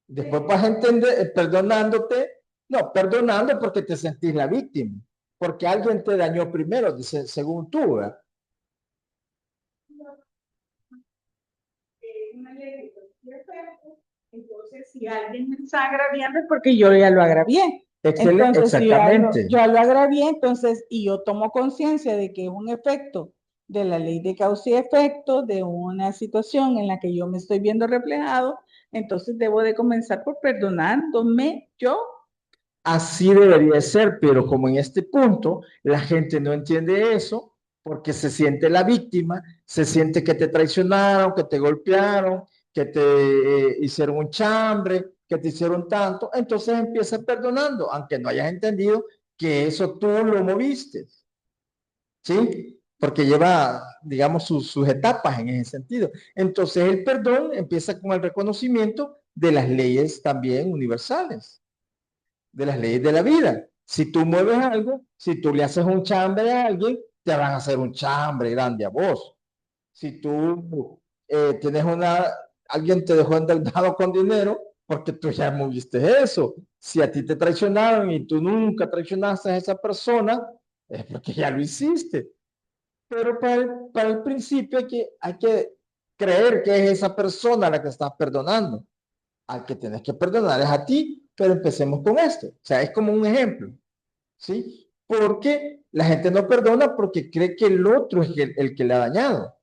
Después vas a entender, perdonándote, no, perdonando porque te sentís la víctima, porque alguien te dañó primero, dice, según tú, ¿verdad?
Entonces, si alguien me está agraviando es porque yo ya lo agravié.
Excelente,
Entonces, si
exactamente.
yo lo agravié, entonces, y yo tomo conciencia de que es un efecto de la ley de causa y efecto, de una situación en la que yo me estoy viendo reflejado, entonces debo de comenzar por perdonándome yo.
Así debería ser, pero como en este punto la gente no entiende eso, porque se siente la víctima, se siente que te traicionaron, que te golpearon, que te hicieron un chambre, que te hicieron tanto, entonces empieza perdonando, aunque no hayas entendido que eso tú lo moviste, ¿sí? Porque lleva, digamos, sus etapas en ese sentido. Entonces el perdón empieza con el reconocimiento de las leyes también universales, de las leyes de la vida. Si tú mueves algo, si tú le haces un chambre a alguien, te van a hacer un chambre grande a vos. Si tú tienes alguien te dejó endeudado con dinero, porque tú ya moviste eso. Si a ti te traicionaron y tú nunca traicionaste a esa persona, es porque ya lo hiciste. Pero para el principio hay que creer que es esa persona a la que estás perdonando. Al que tienes que perdonar es a ti, pero empecemos con esto. O sea, es como un ejemplo, ¿sí? Porque La gente no perdona porque cree que el otro es el que le ha dañado.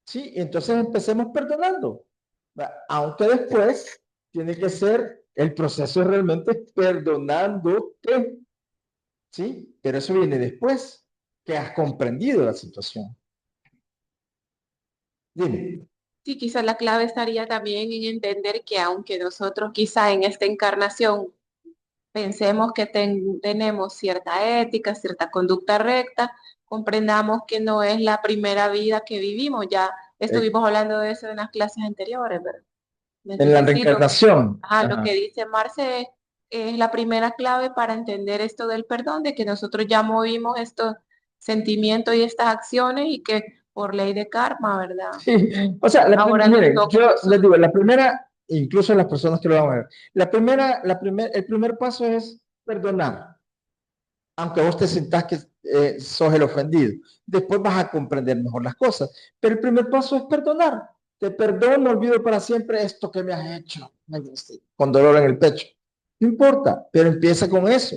Sí, entonces empecemos perdonando. Aunque después tiene que ser, el proceso es realmente perdonándote. Sí, pero eso viene después que has comprendido la situación. Dime.
Sí, quizás la clave estaría también en entender que aunque nosotros quizá en esta encarnación pensemos que tenemos cierta ética, cierta conducta recta, comprendamos que no es la primera vida que vivimos. Ya estuvimos hablando de eso en las clases anteriores, ¿verdad?
En la
Entonces, sí,
reencarnación.
lo que dice Marce es la primera clave para entender esto del perdón, de que nosotros ya movimos estos sentimientos y estas acciones y que por ley de karma, ¿verdad?
Sí, o sea,
Ahora nos
miren,
toca
yo
nosotros.
les digo, la primera, incluso las personas que lo van a ver, el primer paso es perdonar, aunque vos te sientas que sos el ofendido. Después vas a comprender mejor las cosas, pero el primer paso es perdonar. Te perdono, olvido para siempre esto que me has hecho, con dolor en el pecho. No importa, pero empieza con eso.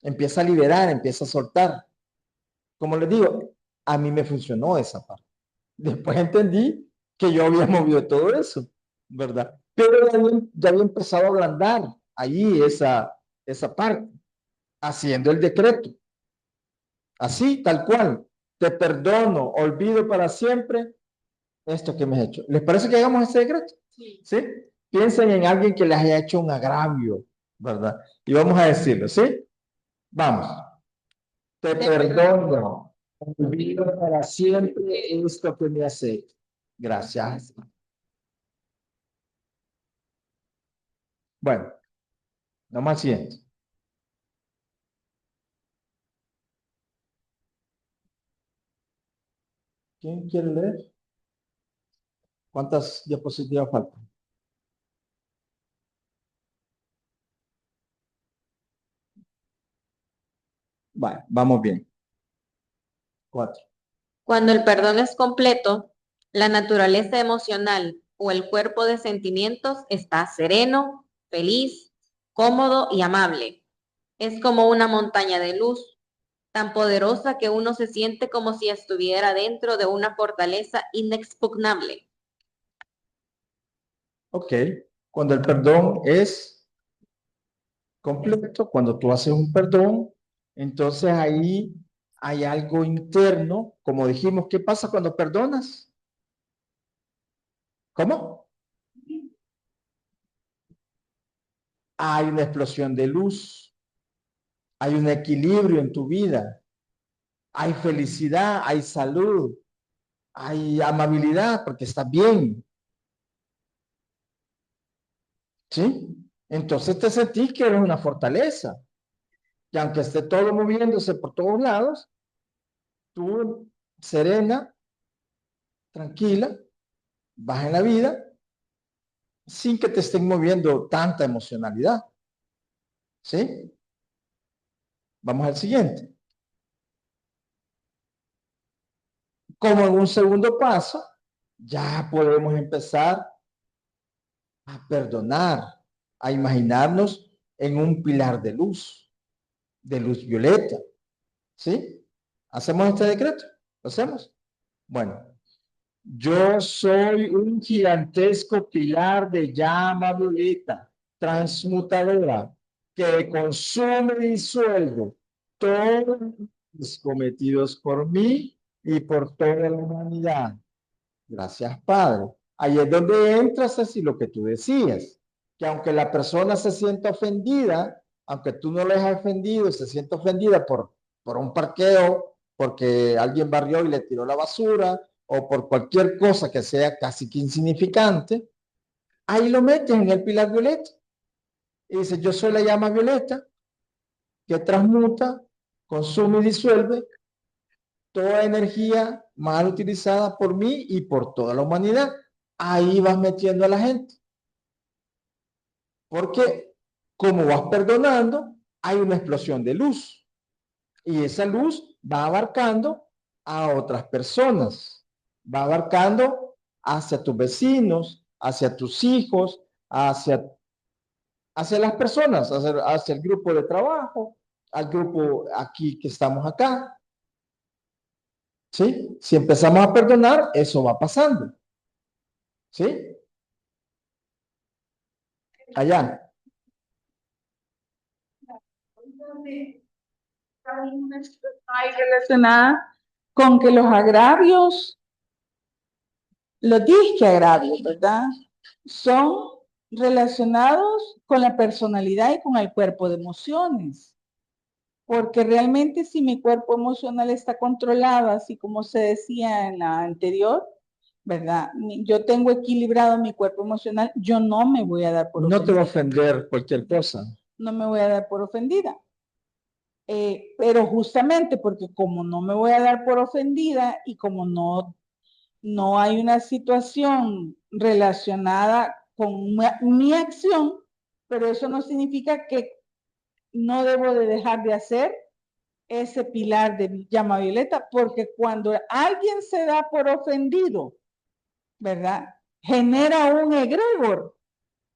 Empieza a liberar, empieza a soltar. Como les digo, a mí me funcionó esa parte. Después entendí que yo había movido todo eso, ¿verdad? Pero ya había empezado a ablandar ahí esa parte, haciendo el decreto. Así, tal cual. Te perdono, olvido para siempre esto que me has hecho. ¿Les parece que hagamos ese decreto?
Sí.
¿Sí? Piensen en alguien que les haya hecho un agravio, ¿verdad? Y vamos a decirlo, ¿sí? Vamos. Te perdono, olvido para siempre esto que me has hecho. Gracias. Bueno, vamos al siguiente. ¿Quién quiere leer? ¿Cuántas diapositivas faltan? Vale, vamos bien. 4.
Cuando el perdón es completo, la naturaleza emocional o el cuerpo de sentimientos está sereno, feliz, cómodo y amable. Es como una montaña de luz, tan poderosa que uno se siente como si estuviera dentro de una fortaleza inexpugnable.
Ok. Cuando el perdón es completo, cuando tú haces un perdón, entonces ahí hay algo interno, como dijimos, ¿qué pasa cuando perdonas? ¿Cómo? Hay una explosión de luz, hay un equilibrio en tu vida, hay felicidad, hay salud, hay amabilidad porque estás bien. ¿Sí? Entonces te sentís que eres una fortaleza. Y aunque esté todo moviéndose por todos lados, tú serena, tranquila, vas en la vida sin que te estén moviendo tanta emocionalidad. ¿Sí? Vamos al siguiente. Como en un segundo paso, ya podemos empezar a perdonar, a imaginarnos en un pilar de luz violeta. ¿Sí? ¿Hacemos este decreto? ¿Lo hacemos? Bueno, yo soy un gigantesco pilar de llama violeta, transmutadora, que consume y disuelve todos los cometidos por mí y por toda la humanidad. Gracias, Padre. Ahí es donde entras así lo que tú decías, que aunque la persona se sienta ofendida, aunque tú no le has ofendido, se siente ofendida por un parqueo, porque alguien barrió y le tiró la basura, o por cualquier cosa que sea casi que insignificante, ahí lo metes en el pilar violeta. Y dice, yo soy la llama violeta que transmuta, consume y disuelve toda energía mal utilizada por mí y por toda la humanidad. Ahí vas metiendo a la gente. Porque como vas perdonando, hay una explosión de luz. Y esa luz va abarcando a otras personas. Va abarcando hacia tus vecinos, hacia tus hijos, hacia las personas, hacia el grupo de trabajo. al grupo aquí que estamos acá. ¿Sí? Si empezamos a perdonar, eso va pasando. ¿Sí? Allá.
Hay relacionada con que los agravios, los disque agravios, ¿verdad? Son relacionados con la personalidad y con el cuerpo de emociones. Porque realmente si mi cuerpo emocional está controlado, así como se decía en la anterior, ¿verdad? Yo tengo equilibrado mi cuerpo emocional, yo no me voy a dar por
No te va a
ofendida.
ofender cualquier cosa.
No me voy a dar por ofendida. Pero justamente porque como no me voy a dar por ofendida y como no hay una situación relacionada con mi acción, pero eso no significa que no debo de dejar de hacer ese pilar de llama violeta, porque cuando alguien se da por ofendido, ¿verdad? Genera un egregor.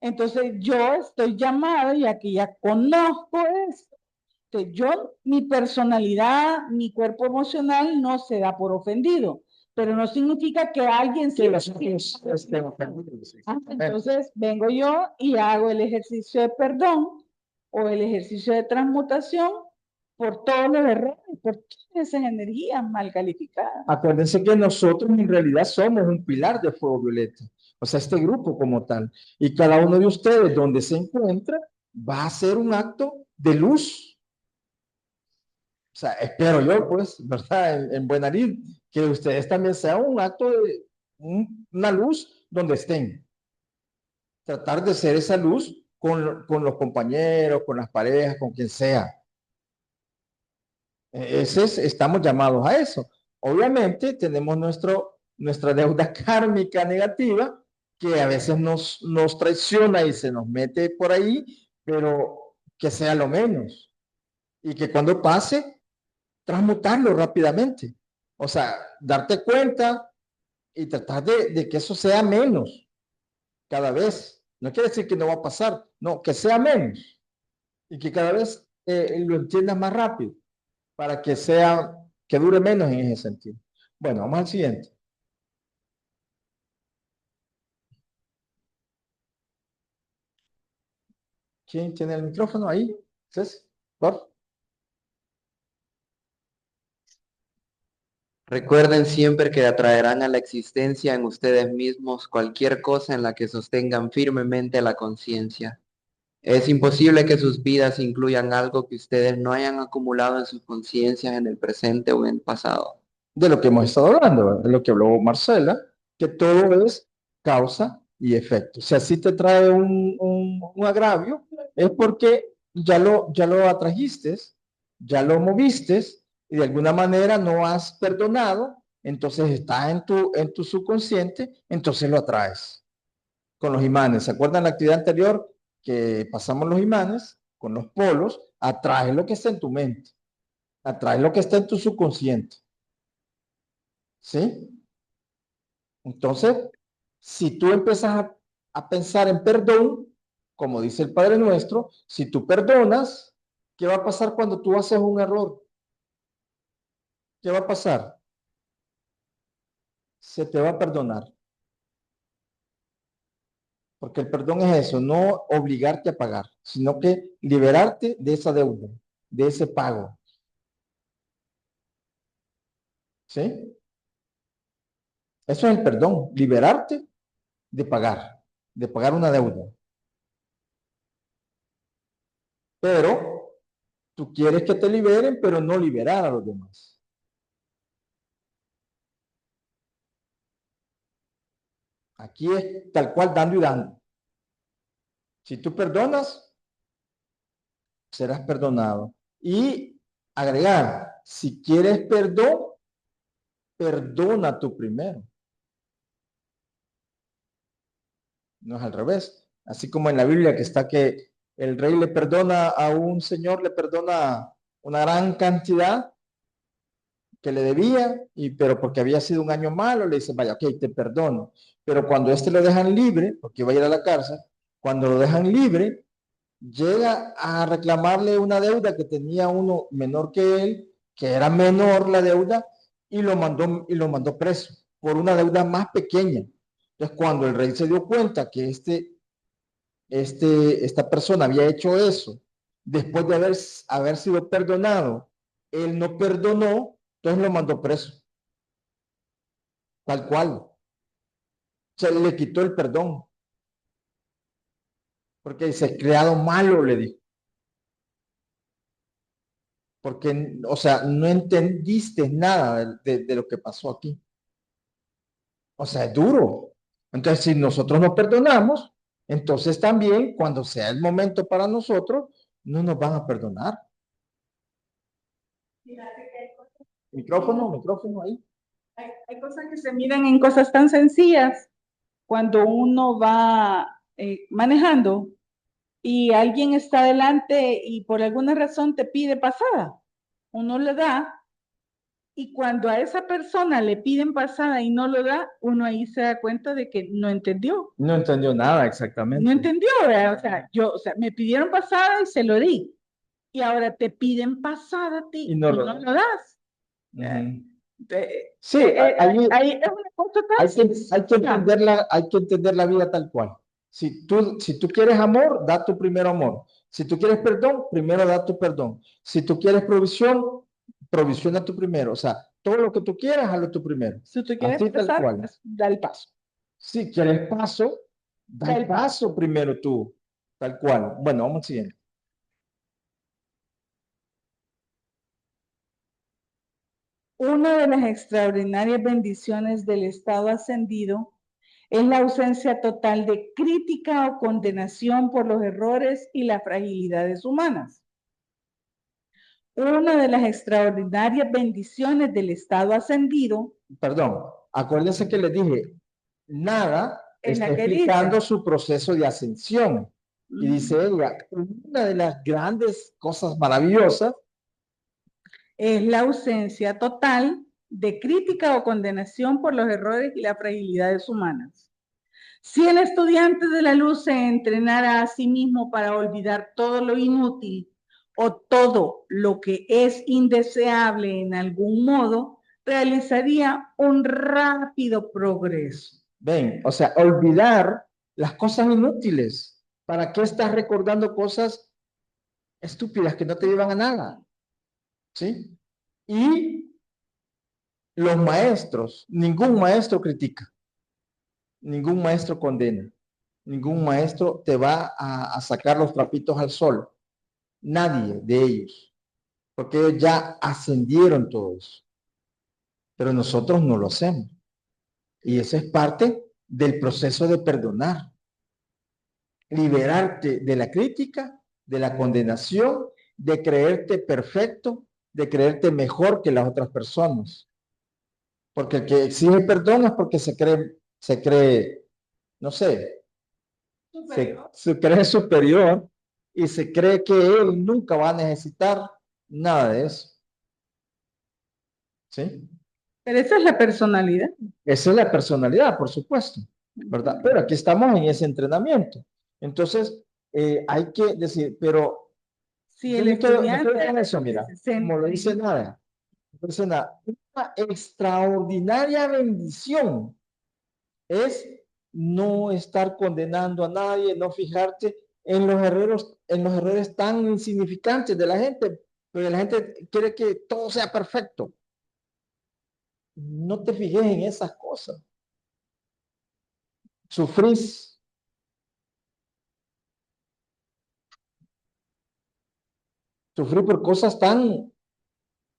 Entonces yo estoy llamado, y aquí ya conozco esto. Entonces yo, mi personalidad, mi cuerpo emocional no se da por ofendido, pero no significa que alguien se...
Estén ofendidos.
Entonces vengo yo y hago el ejercicio de perdón o el ejercicio de transmutación por todos los errores, por todas esas energías mal calificadas.
Acuérdense que nosotros en realidad somos un pilar de fuego violeta, o sea, este grupo como tal. Y cada uno de ustedes, donde se encuentra, va a hacer un acto de luz. O sea, espero yo, pues, ¿verdad? En buena lid, que ustedes también sean un acto de una luz donde estén. Tratar de ser esa luz con los compañeros, con las parejas, con quien sea. Estamos llamados a eso. Obviamente tenemos nuestra deuda kármica negativa que a veces nos traiciona y se nos mete por ahí, pero que sea lo menos. Y que cuando pase, transmutarlo rápidamente. O sea, darte cuenta y tratar de que eso sea menos cada vez. No quiere decir que no va a pasar, no, que sea menos. Y que cada vez lo entiendas más rápido para que dure menos en ese sentido. Bueno, vamos al siguiente. ¿Quién tiene el micrófono ahí? ¿Entonces? ¿Por?
Recuerden siempre que atraerán a la existencia en ustedes mismos cualquier cosa en la que sostengan firmemente la conciencia. Es imposible que sus vidas incluyan algo que ustedes no hayan acumulado en sus conciencias en el presente o en el pasado.
De lo que hemos estado hablando, de lo que habló Marcela, que todo es causa y efecto. O sea, si te trae un agravio, es porque ya lo atrajiste, ya lo moviste y de alguna manera no has perdonado, entonces está en tu subconsciente, entonces lo atraes con los imanes. ¿Se acuerdan la actividad anterior que pasamos los imanes con los polos? Atraes lo que está en tu mente, atraes lo que está en tu subconsciente. ¿Sí? Entonces, si tú empiezas a pensar en perdón, como dice el Padre Nuestro, si tú perdonas, ¿qué va a pasar cuando tú haces un error? ¿Qué va a pasar? Se te va a perdonar. Porque el perdón es eso, no obligarte a pagar, sino que liberarte de esa deuda, de ese pago. ¿Sí? Eso es el perdón, liberarte de pagar una deuda. Pero tú quieres que te liberen, pero no liberar a los demás. Aquí es tal cual dando y dando. Si tú perdonas, serás perdonado. Y agregar, si quieres perdón, perdona tú primero. No es al revés. Así como en la Biblia que está que el rey le perdona a un señor, le perdona una gran cantidad que le debía, pero porque había sido un año malo, le dice, vaya, ok, te perdono. Pero cuando lo dejan libre, porque va a ir a la cárcel, cuando lo dejan libre, llega a reclamarle una deuda que tenía uno menor que él, que era menor la deuda, y lo mandó preso por una deuda más pequeña. Entonces, cuando el rey se dio cuenta que esta persona había hecho eso, después de haber sido perdonado, él no perdonó, entonces lo mandó preso. Tal cual. Se le quitó el perdón. Porque dice, creado malo, le dijo. Porque, o sea, no entendiste nada de lo que pasó aquí. O sea, es duro. Entonces, si nosotros nos perdonamos, entonces también cuando sea el momento para nosotros, no nos van a perdonar. Micrófono ahí.
Hay cosas que se miran en cosas tan sencillas cuando uno va manejando y alguien está adelante y por alguna razón te pide pasada. Uno le da y cuando a esa persona le piden pasada y no lo da, uno ahí se da cuenta de que no entendió.
No entendió nada exactamente.
No entendió, ¿verdad? O sea, me pidieron pasada y se lo di. Y ahora te piden pasada a ti
Y
y
no
no
lo
lo das.
Ujú.
Eh,
Sí,
ahí es una cosa tan
hay que entender la vida tal cual. Si tú quieres amor, da tu primero amor. Si tú quieres perdón, primero da tu perdón. Si tú quieres provisión, provisiona tu primero. O sea, todo lo que tú quieras, hazlo tú primero.
Si tú quieres
Así tal
pasar,
cual.
pues, da el paso.
Si quieres paso, da el paso primero tú. Tal cual. Bueno, vamos siguiente.
Una de las extraordinarias bendiciones del estado ascendido es la ausencia total de crítica o condenación por los errores y las fragilidades humanas. Una de las extraordinarias bendiciones del estado ascendido,
Perdón, acuérdense que les dije, nada
Es la
está
que
explicando
dice.
su proceso de ascensión. Y dice ella, una de las grandes cosas maravillosas
es la ausencia total de crítica o condenación por los errores y las fragilidades humanas. Si el estudiante de la luz se entrenara a sí mismo para olvidar todo lo inútil o todo lo que es indeseable en algún modo, realizaría un rápido progreso.
ven, o sea, olvidar las cosas inútiles. ¿Para qué estás recordando cosas estúpidas que no te llevan a nada? ¿Sí? Y los maestros, ningún maestro critica, ningún maestro condena, ningún maestro te va a sacar los trapitos al sol. Nadie de ellos, porque ellos ya ascendieron todos, pero nosotros no lo hacemos. Y eso es parte del proceso de perdonar, liberarte de la crítica, de la condenación, de creerte perfecto, de creerte mejor que las otras personas. Porque el que exige perdón es porque se cree, no sé, se cree superior y se cree que él nunca va a necesitar nada de eso. ¿Sí?
Pero esa es la personalidad.
Esa es la personalidad, por supuesto, ¿verdad? Pero aquí estamos en ese entrenamiento. Entonces, hay que decir, pero
Si
yo
el
me quedo
estudiante
con eso, mira, como lo dice nada, una extraordinaria bendición es no estar condenando a nadie, no fijarte en los errores tan insignificantes de la gente, porque la gente quiere que todo sea perfecto. No te fijes en esas cosas. Sufrís. Sufrir por cosas tan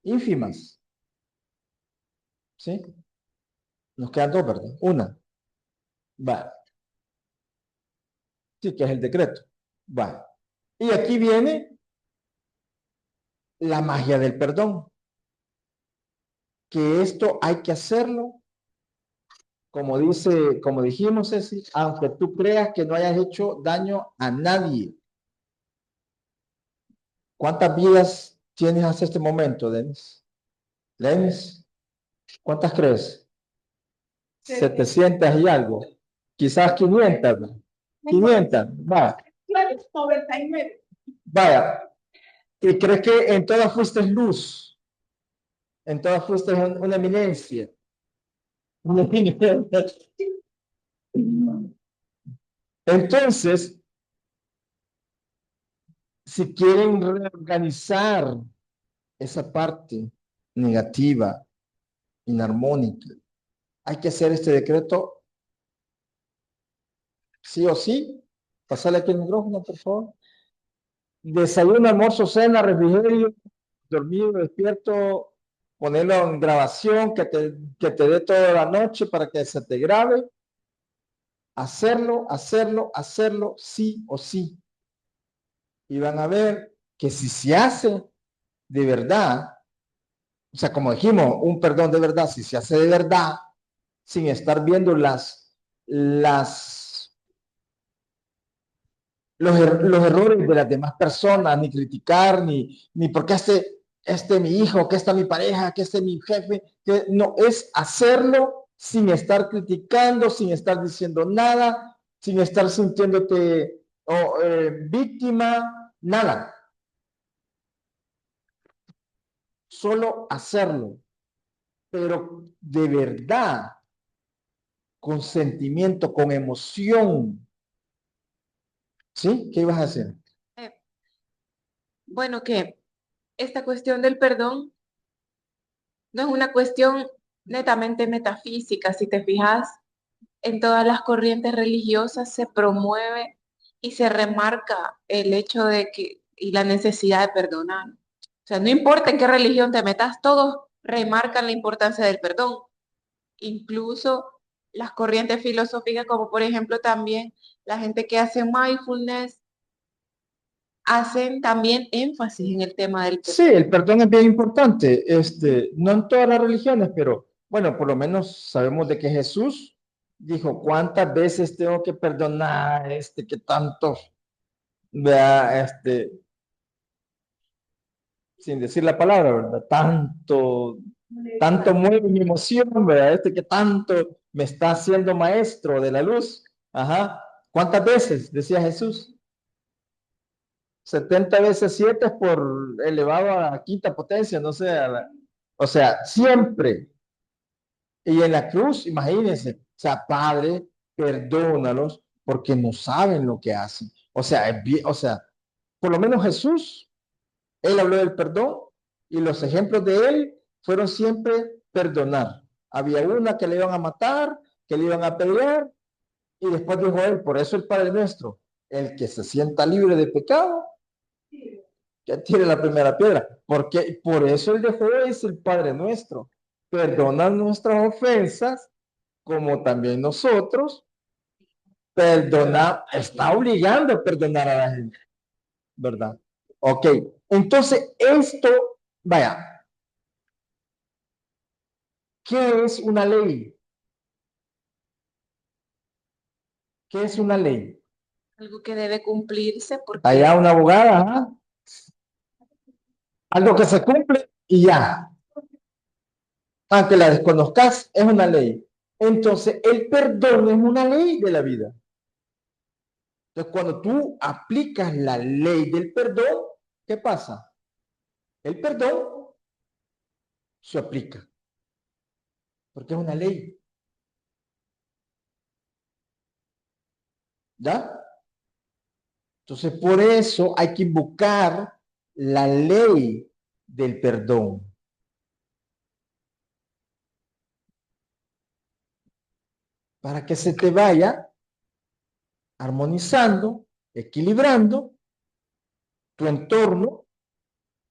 ínfimas. ¿Sí? Nos quedan dos, ¿verdad? Una. Va. Sí, que es el decreto. Va. Y aquí viene la magia del perdón. Que esto hay que hacerlo, como dijimos, Ceci, aunque tú creas que no hayas hecho daño a nadie. ¿Cuántas vidas tienes hasta este momento, Denis? Denis, ¿cuántas crees? 700 y algo. Quizás 500. ¿No? 500, va.
99.
Vaya, ¿y crees que en todas fuiste luz? En todas fuiste una eminencia. Entonces, si quieren reorganizar esa parte negativa, inarmónica, hay que hacer este decreto sí o sí. Pasarle aquí el micrófono, por favor. Desayuno, almuerzo, cena, refrigerio, dormido, despierto, ponerlo en grabación, que te dé toda la noche para que se te grabe. Hacerlo, hacerlo, hacerlo, sí o sí. Y van a ver que si se hace de verdad, o sea, como dijimos, un perdón de verdad, si se hace de verdad, sin estar viendo los errores de las demás personas, ni criticar, ni porque este mi hijo, que esta mi pareja, que este mi jefe, que no, es hacerlo sin estar criticando, sin estar diciendo nada, sin estar sintiéndote víctima, nada. Solo hacerlo, pero de verdad, con sentimiento, con emoción. ¿Sí? ¿Qué ibas a hacer?
Bueno, que esta cuestión del perdón no es una cuestión netamente metafísica. Si te fijas, en todas las corrientes religiosas se promueve y se remarca el hecho de que y la necesidad de perdonar. O sea, no importa en qué religión te metas, todos remarcan la importancia del perdón. Incluso las corrientes filosóficas, como por ejemplo también la gente que hace mindfulness, hacen también énfasis en el tema del perdón.
Sí, el perdón es bien importante. No en todas las religiones, pero bueno, por lo menos sabemos de que Jesús dijo, ¿cuántas veces tengo que perdonar que tanto, vea, sin decir la palabra, ¿verdad? Tanto mueve mi emoción, ¿verdad? Que tanto me está haciendo maestro de la luz. Ajá. ¿Cuántas veces? Decía Jesús. 70 veces 7 por elevado a quinta potencia, no sé. O sea, siempre. Y en la cruz, imagínense, o sea, Padre, perdónalos porque no saben lo que hacen. O sea, o sea, por lo menos Jesús, él habló del perdón y los ejemplos de él fueron siempre perdonar. Había una que le iban a matar, que le iban a pelear, y después dijo él, por eso el Padre nuestro, el que se sienta libre de pecado, que tire la primera piedra, porque por eso él dejó es el Padre nuestro, perdona nuestras ofensas, como también nosotros, está obligando a perdonar a la gente, ¿verdad? Ok, entonces esto, vaya, ¿qué es una ley? ¿Qué es una ley?
Algo que debe cumplirse porque
Allá una abogada, ¿ah? Algo que se cumple y ya. Aunque la desconozcas, es una ley. Entonces, el perdón es una ley de la vida. Entonces, cuando tú aplicas la ley del perdón, ¿qué pasa? El perdón se aplica, porque es una ley. ¿Ya? Entonces, por eso hay que invocar la ley del perdón. Para que se te vaya armonizando, equilibrando tu entorno,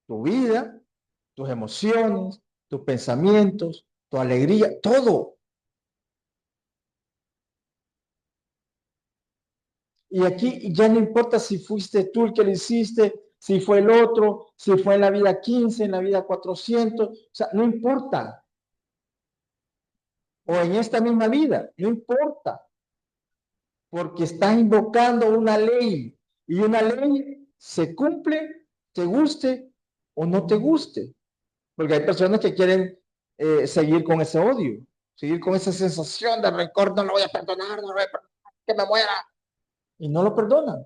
tu vida, tus emociones, tus pensamientos, tu alegría, todo. Y aquí ya no importa si fuiste tú el que lo hiciste, si fue el otro, si fue en la vida 15, en la vida 400, o sea, no importa. O en esta misma vida, no importa. Porque estás invocando una ley y una ley se cumple, te guste o no te guste. Porque hay personas que quieren seguir con ese odio, seguir con esa sensación de rencor, no lo voy a perdonar, no lo voy a perdonar, que me muera. Y no lo perdonan.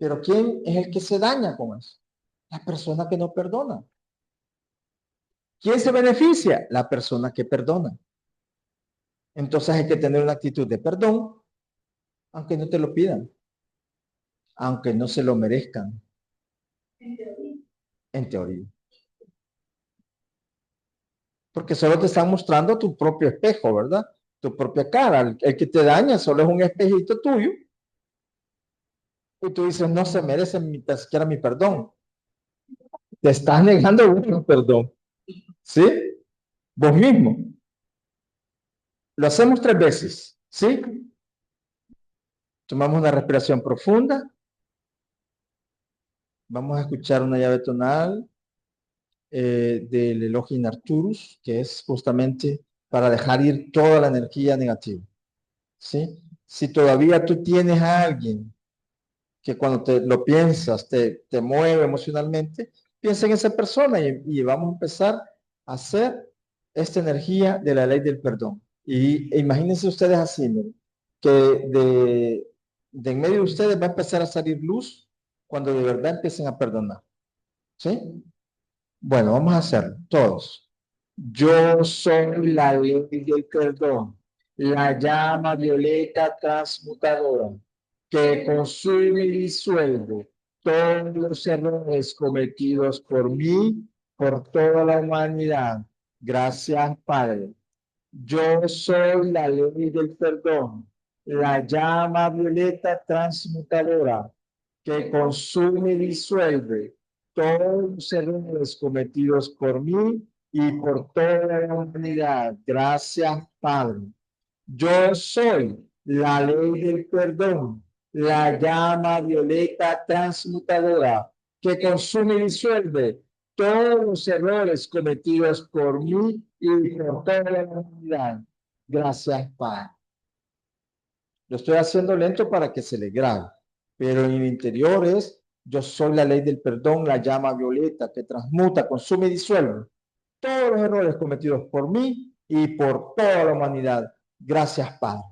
Pero ¿quién es el que se daña con eso? La persona que no perdona. ¿Quién se beneficia? La persona que perdona. Entonces hay que tener una actitud de perdón, aunque no te lo pidan, aunque no se lo merezcan, en teoría. Porque solo te están mostrando tu propio espejo, ¿verdad? Tu propia cara. El que te daña solo es un espejito tuyo. Y tú dices, no se merece ni siquiera mi perdón. Te estás negando un perdón. ¿Sí? Vos mismo. Lo hacemos 3 veces. ¿Sí? Tomamos una respiración profunda. Vamos a escuchar una llave tonal del Elohim Arturus, que es justamente para dejar ir toda la energía negativa. ¿Sí? Si todavía tú tienes a alguien que cuando te lo piensas te mueve emocionalmente, piensa en esa persona y vamos a empezar a hacer esta energía de la ley del perdón. Y imagínense ustedes así, miren, que de en medio de ustedes va a empezar a salir luz cuando de verdad empiecen a perdonar. ¿Sí? Bueno, vamos a hacerlo, todos. Yo soy la ley del perdón, la llama violeta transmutadora, que consume y disuelve todos los errores cometidos por mí, por toda la humanidad. Gracias, Padre. Yo soy la ley del perdón, la llama violeta transmutadora, que consume y disuelve todos los errores cometidos por mí y por toda la humanidad. Gracias, Padre. Yo soy la ley del perdón, la llama violeta transmutadora, que consume y disuelve todos los errores cometidos por mí y por toda la humanidad. Gracias, Padre. Lo estoy haciendo lento para que se le grabe, pero en el interior es, yo soy la ley del perdón, la llama violeta que transmuta, consume y disuelve todos los errores cometidos por mí y por toda la humanidad. Gracias, Padre.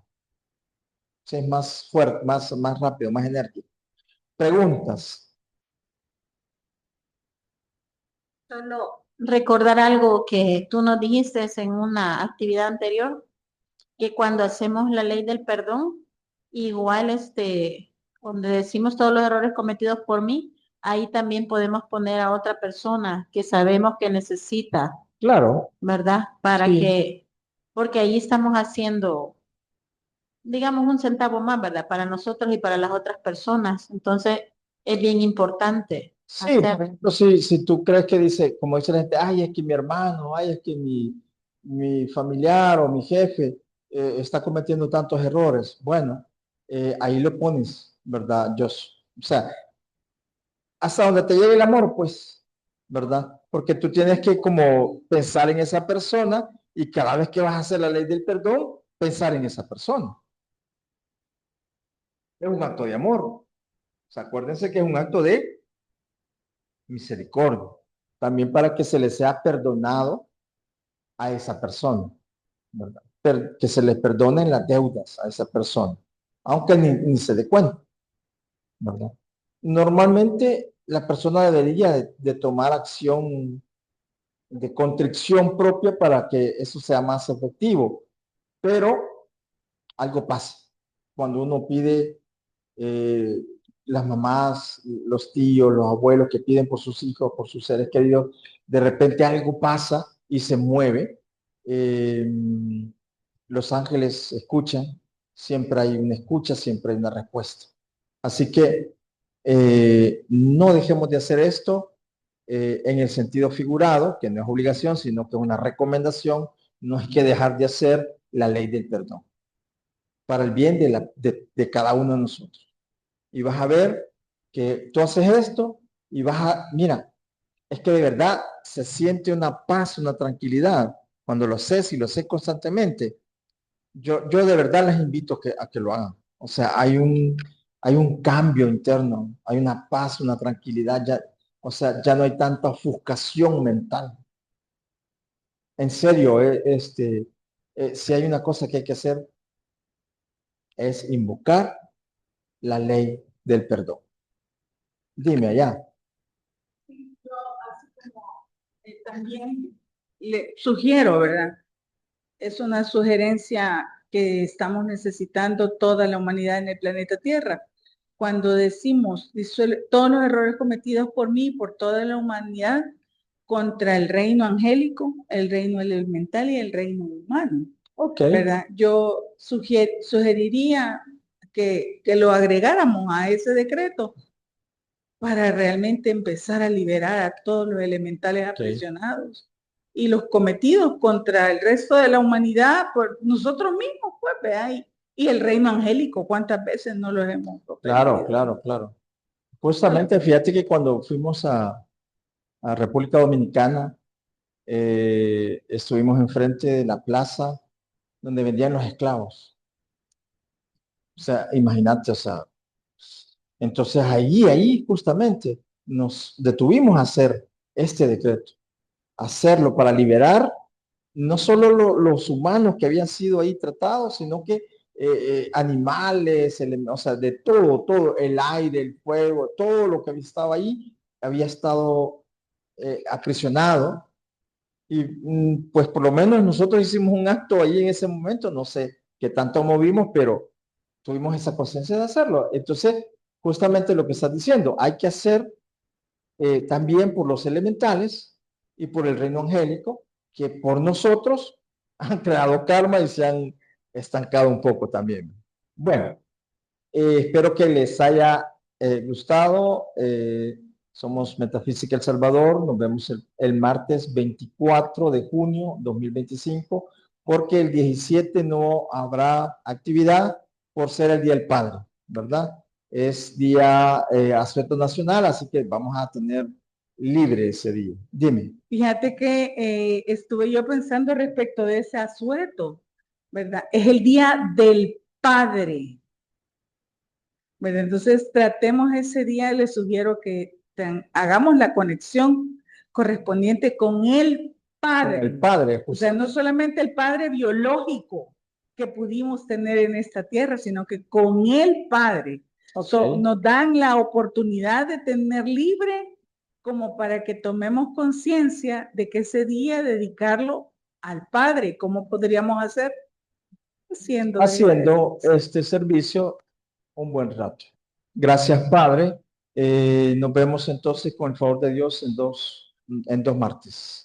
Es más fuerte, más rápido, más enérgico. Preguntas.
Solo recordar algo que tú nos dijiste en una actividad anterior, que cuando hacemos la ley del perdón, igual donde decimos todos los errores cometidos por mí, ahí también podemos poner a otra persona que sabemos que necesita,
Claro.
¿verdad? Para
Sí.
porque ahí estamos haciendo, digamos, un centavo más, ¿verdad? Para nosotros y para las otras personas. Entonces, es bien importante
Sí, por
hacer.
ejemplo, si tú crees que dice, como dice la gente, ay, es que mi hermano, ay, es que mi familiar o mi jefe está cometiendo tantos errores. Bueno, ahí lo pones, ¿verdad? O sea, hasta donde te llegue el amor, pues, ¿verdad? Porque tú tienes que como pensar en esa persona y cada vez que vas a hacer la ley del perdón, pensar en esa persona. Es un acto de amor. O sea, acuérdense que es un acto de misericordia. También para que se le sea perdonado a esa persona, ¿verdad? Que se le perdonen las deudas a esa persona, aunque ni se dé cuenta, ¿verdad? Normalmente la persona debería de tomar acción de contrición propia para que eso sea más efectivo, pero algo pasa. Cuando uno pide, eh, las mamás, los tíos, los abuelos que piden por sus hijos, por sus seres queridos, de repente algo pasa y se mueve. Los ángeles escuchan, siempre hay una escucha, siempre hay una respuesta. Así que no dejemos de hacer esto en el sentido figurado, que no es obligación, sino que es una recomendación. No hay que dejar de hacer la ley del perdón para el bien de cada uno de nosotros. Y vas a ver que tú haces esto y mira, es que de verdad se siente una paz, una tranquilidad cuando lo haces y lo haces constantemente. Yo de verdad les invito a que lo hagan. O sea, hay un cambio interno, hay una paz, una tranquilidad, ya, o sea, ya no hay tanta ofuscación mental. En serio, si hay una cosa que hay que hacer es invocar la ley del perdón. Dime allá.
Yo, así como también le sugiero, ¿verdad? Es una sugerencia que estamos necesitando toda la humanidad en el planeta Tierra. Cuando decimos todos los errores cometidos por mí, por toda la humanidad, contra el reino angélico, el reino elemental y el reino humano,
Ok.
¿verdad? Yo sugeriría que lo agregáramos a ese decreto para realmente empezar a liberar a todos los elementales aprisionados y los cometidos contra el resto de la humanidad por nosotros mismos, pues, vea, y el reino angélico, ¿cuántas veces no lo hemos
Claro,
ofendido?
claro, claro. Justamente, fíjate que cuando fuimos a República Dominicana, estuvimos enfrente de la plaza donde vendían los esclavos. O sea, imagínate, o sea, entonces ahí justamente nos detuvimos a hacer este decreto, hacerlo para liberar no solo los humanos que habían sido ahí tratados, sino que animales, o sea, de todo, el aire, el fuego, todo lo que estaba ahí había estado aprisionado. Y pues por lo menos nosotros hicimos un acto ahí en ese momento, no sé qué tanto movimos, pero tuvimos esa conciencia de hacerlo. Entonces, justamente lo que estás diciendo, hay que hacer también por los elementales y por el reino angélico, que por nosotros han creado karma y se han estancado un poco también. Bueno, espero que les haya gustado. Somos Metafísica El Salvador. Nos vemos el martes 24 de junio 2025, porque el 17 no habrá actividad por ser el Día del Padre, ¿verdad? Es día asueto nacional, así que vamos a tener libre ese día. Dime.
Fíjate que estuve yo pensando respecto de ese asueto, ¿verdad? Es el Día del Padre, ¿verdad? Entonces tratemos ese día, les sugiero que hagamos la conexión correspondiente con el
Con
Padre.
el Padre,
O sea, no solamente el Padre biológico que pudimos tener en esta tierra, sino que con el Padre.
Okay.
Nos dan la oportunidad de tener libre como para que tomemos conciencia de que ese día dedicarlo al Padre. ¿Cómo podríamos hacer?
Haciendo este servicio un buen rato. Gracias, Padre. Nos vemos entonces con el favor de Dios en dos martes.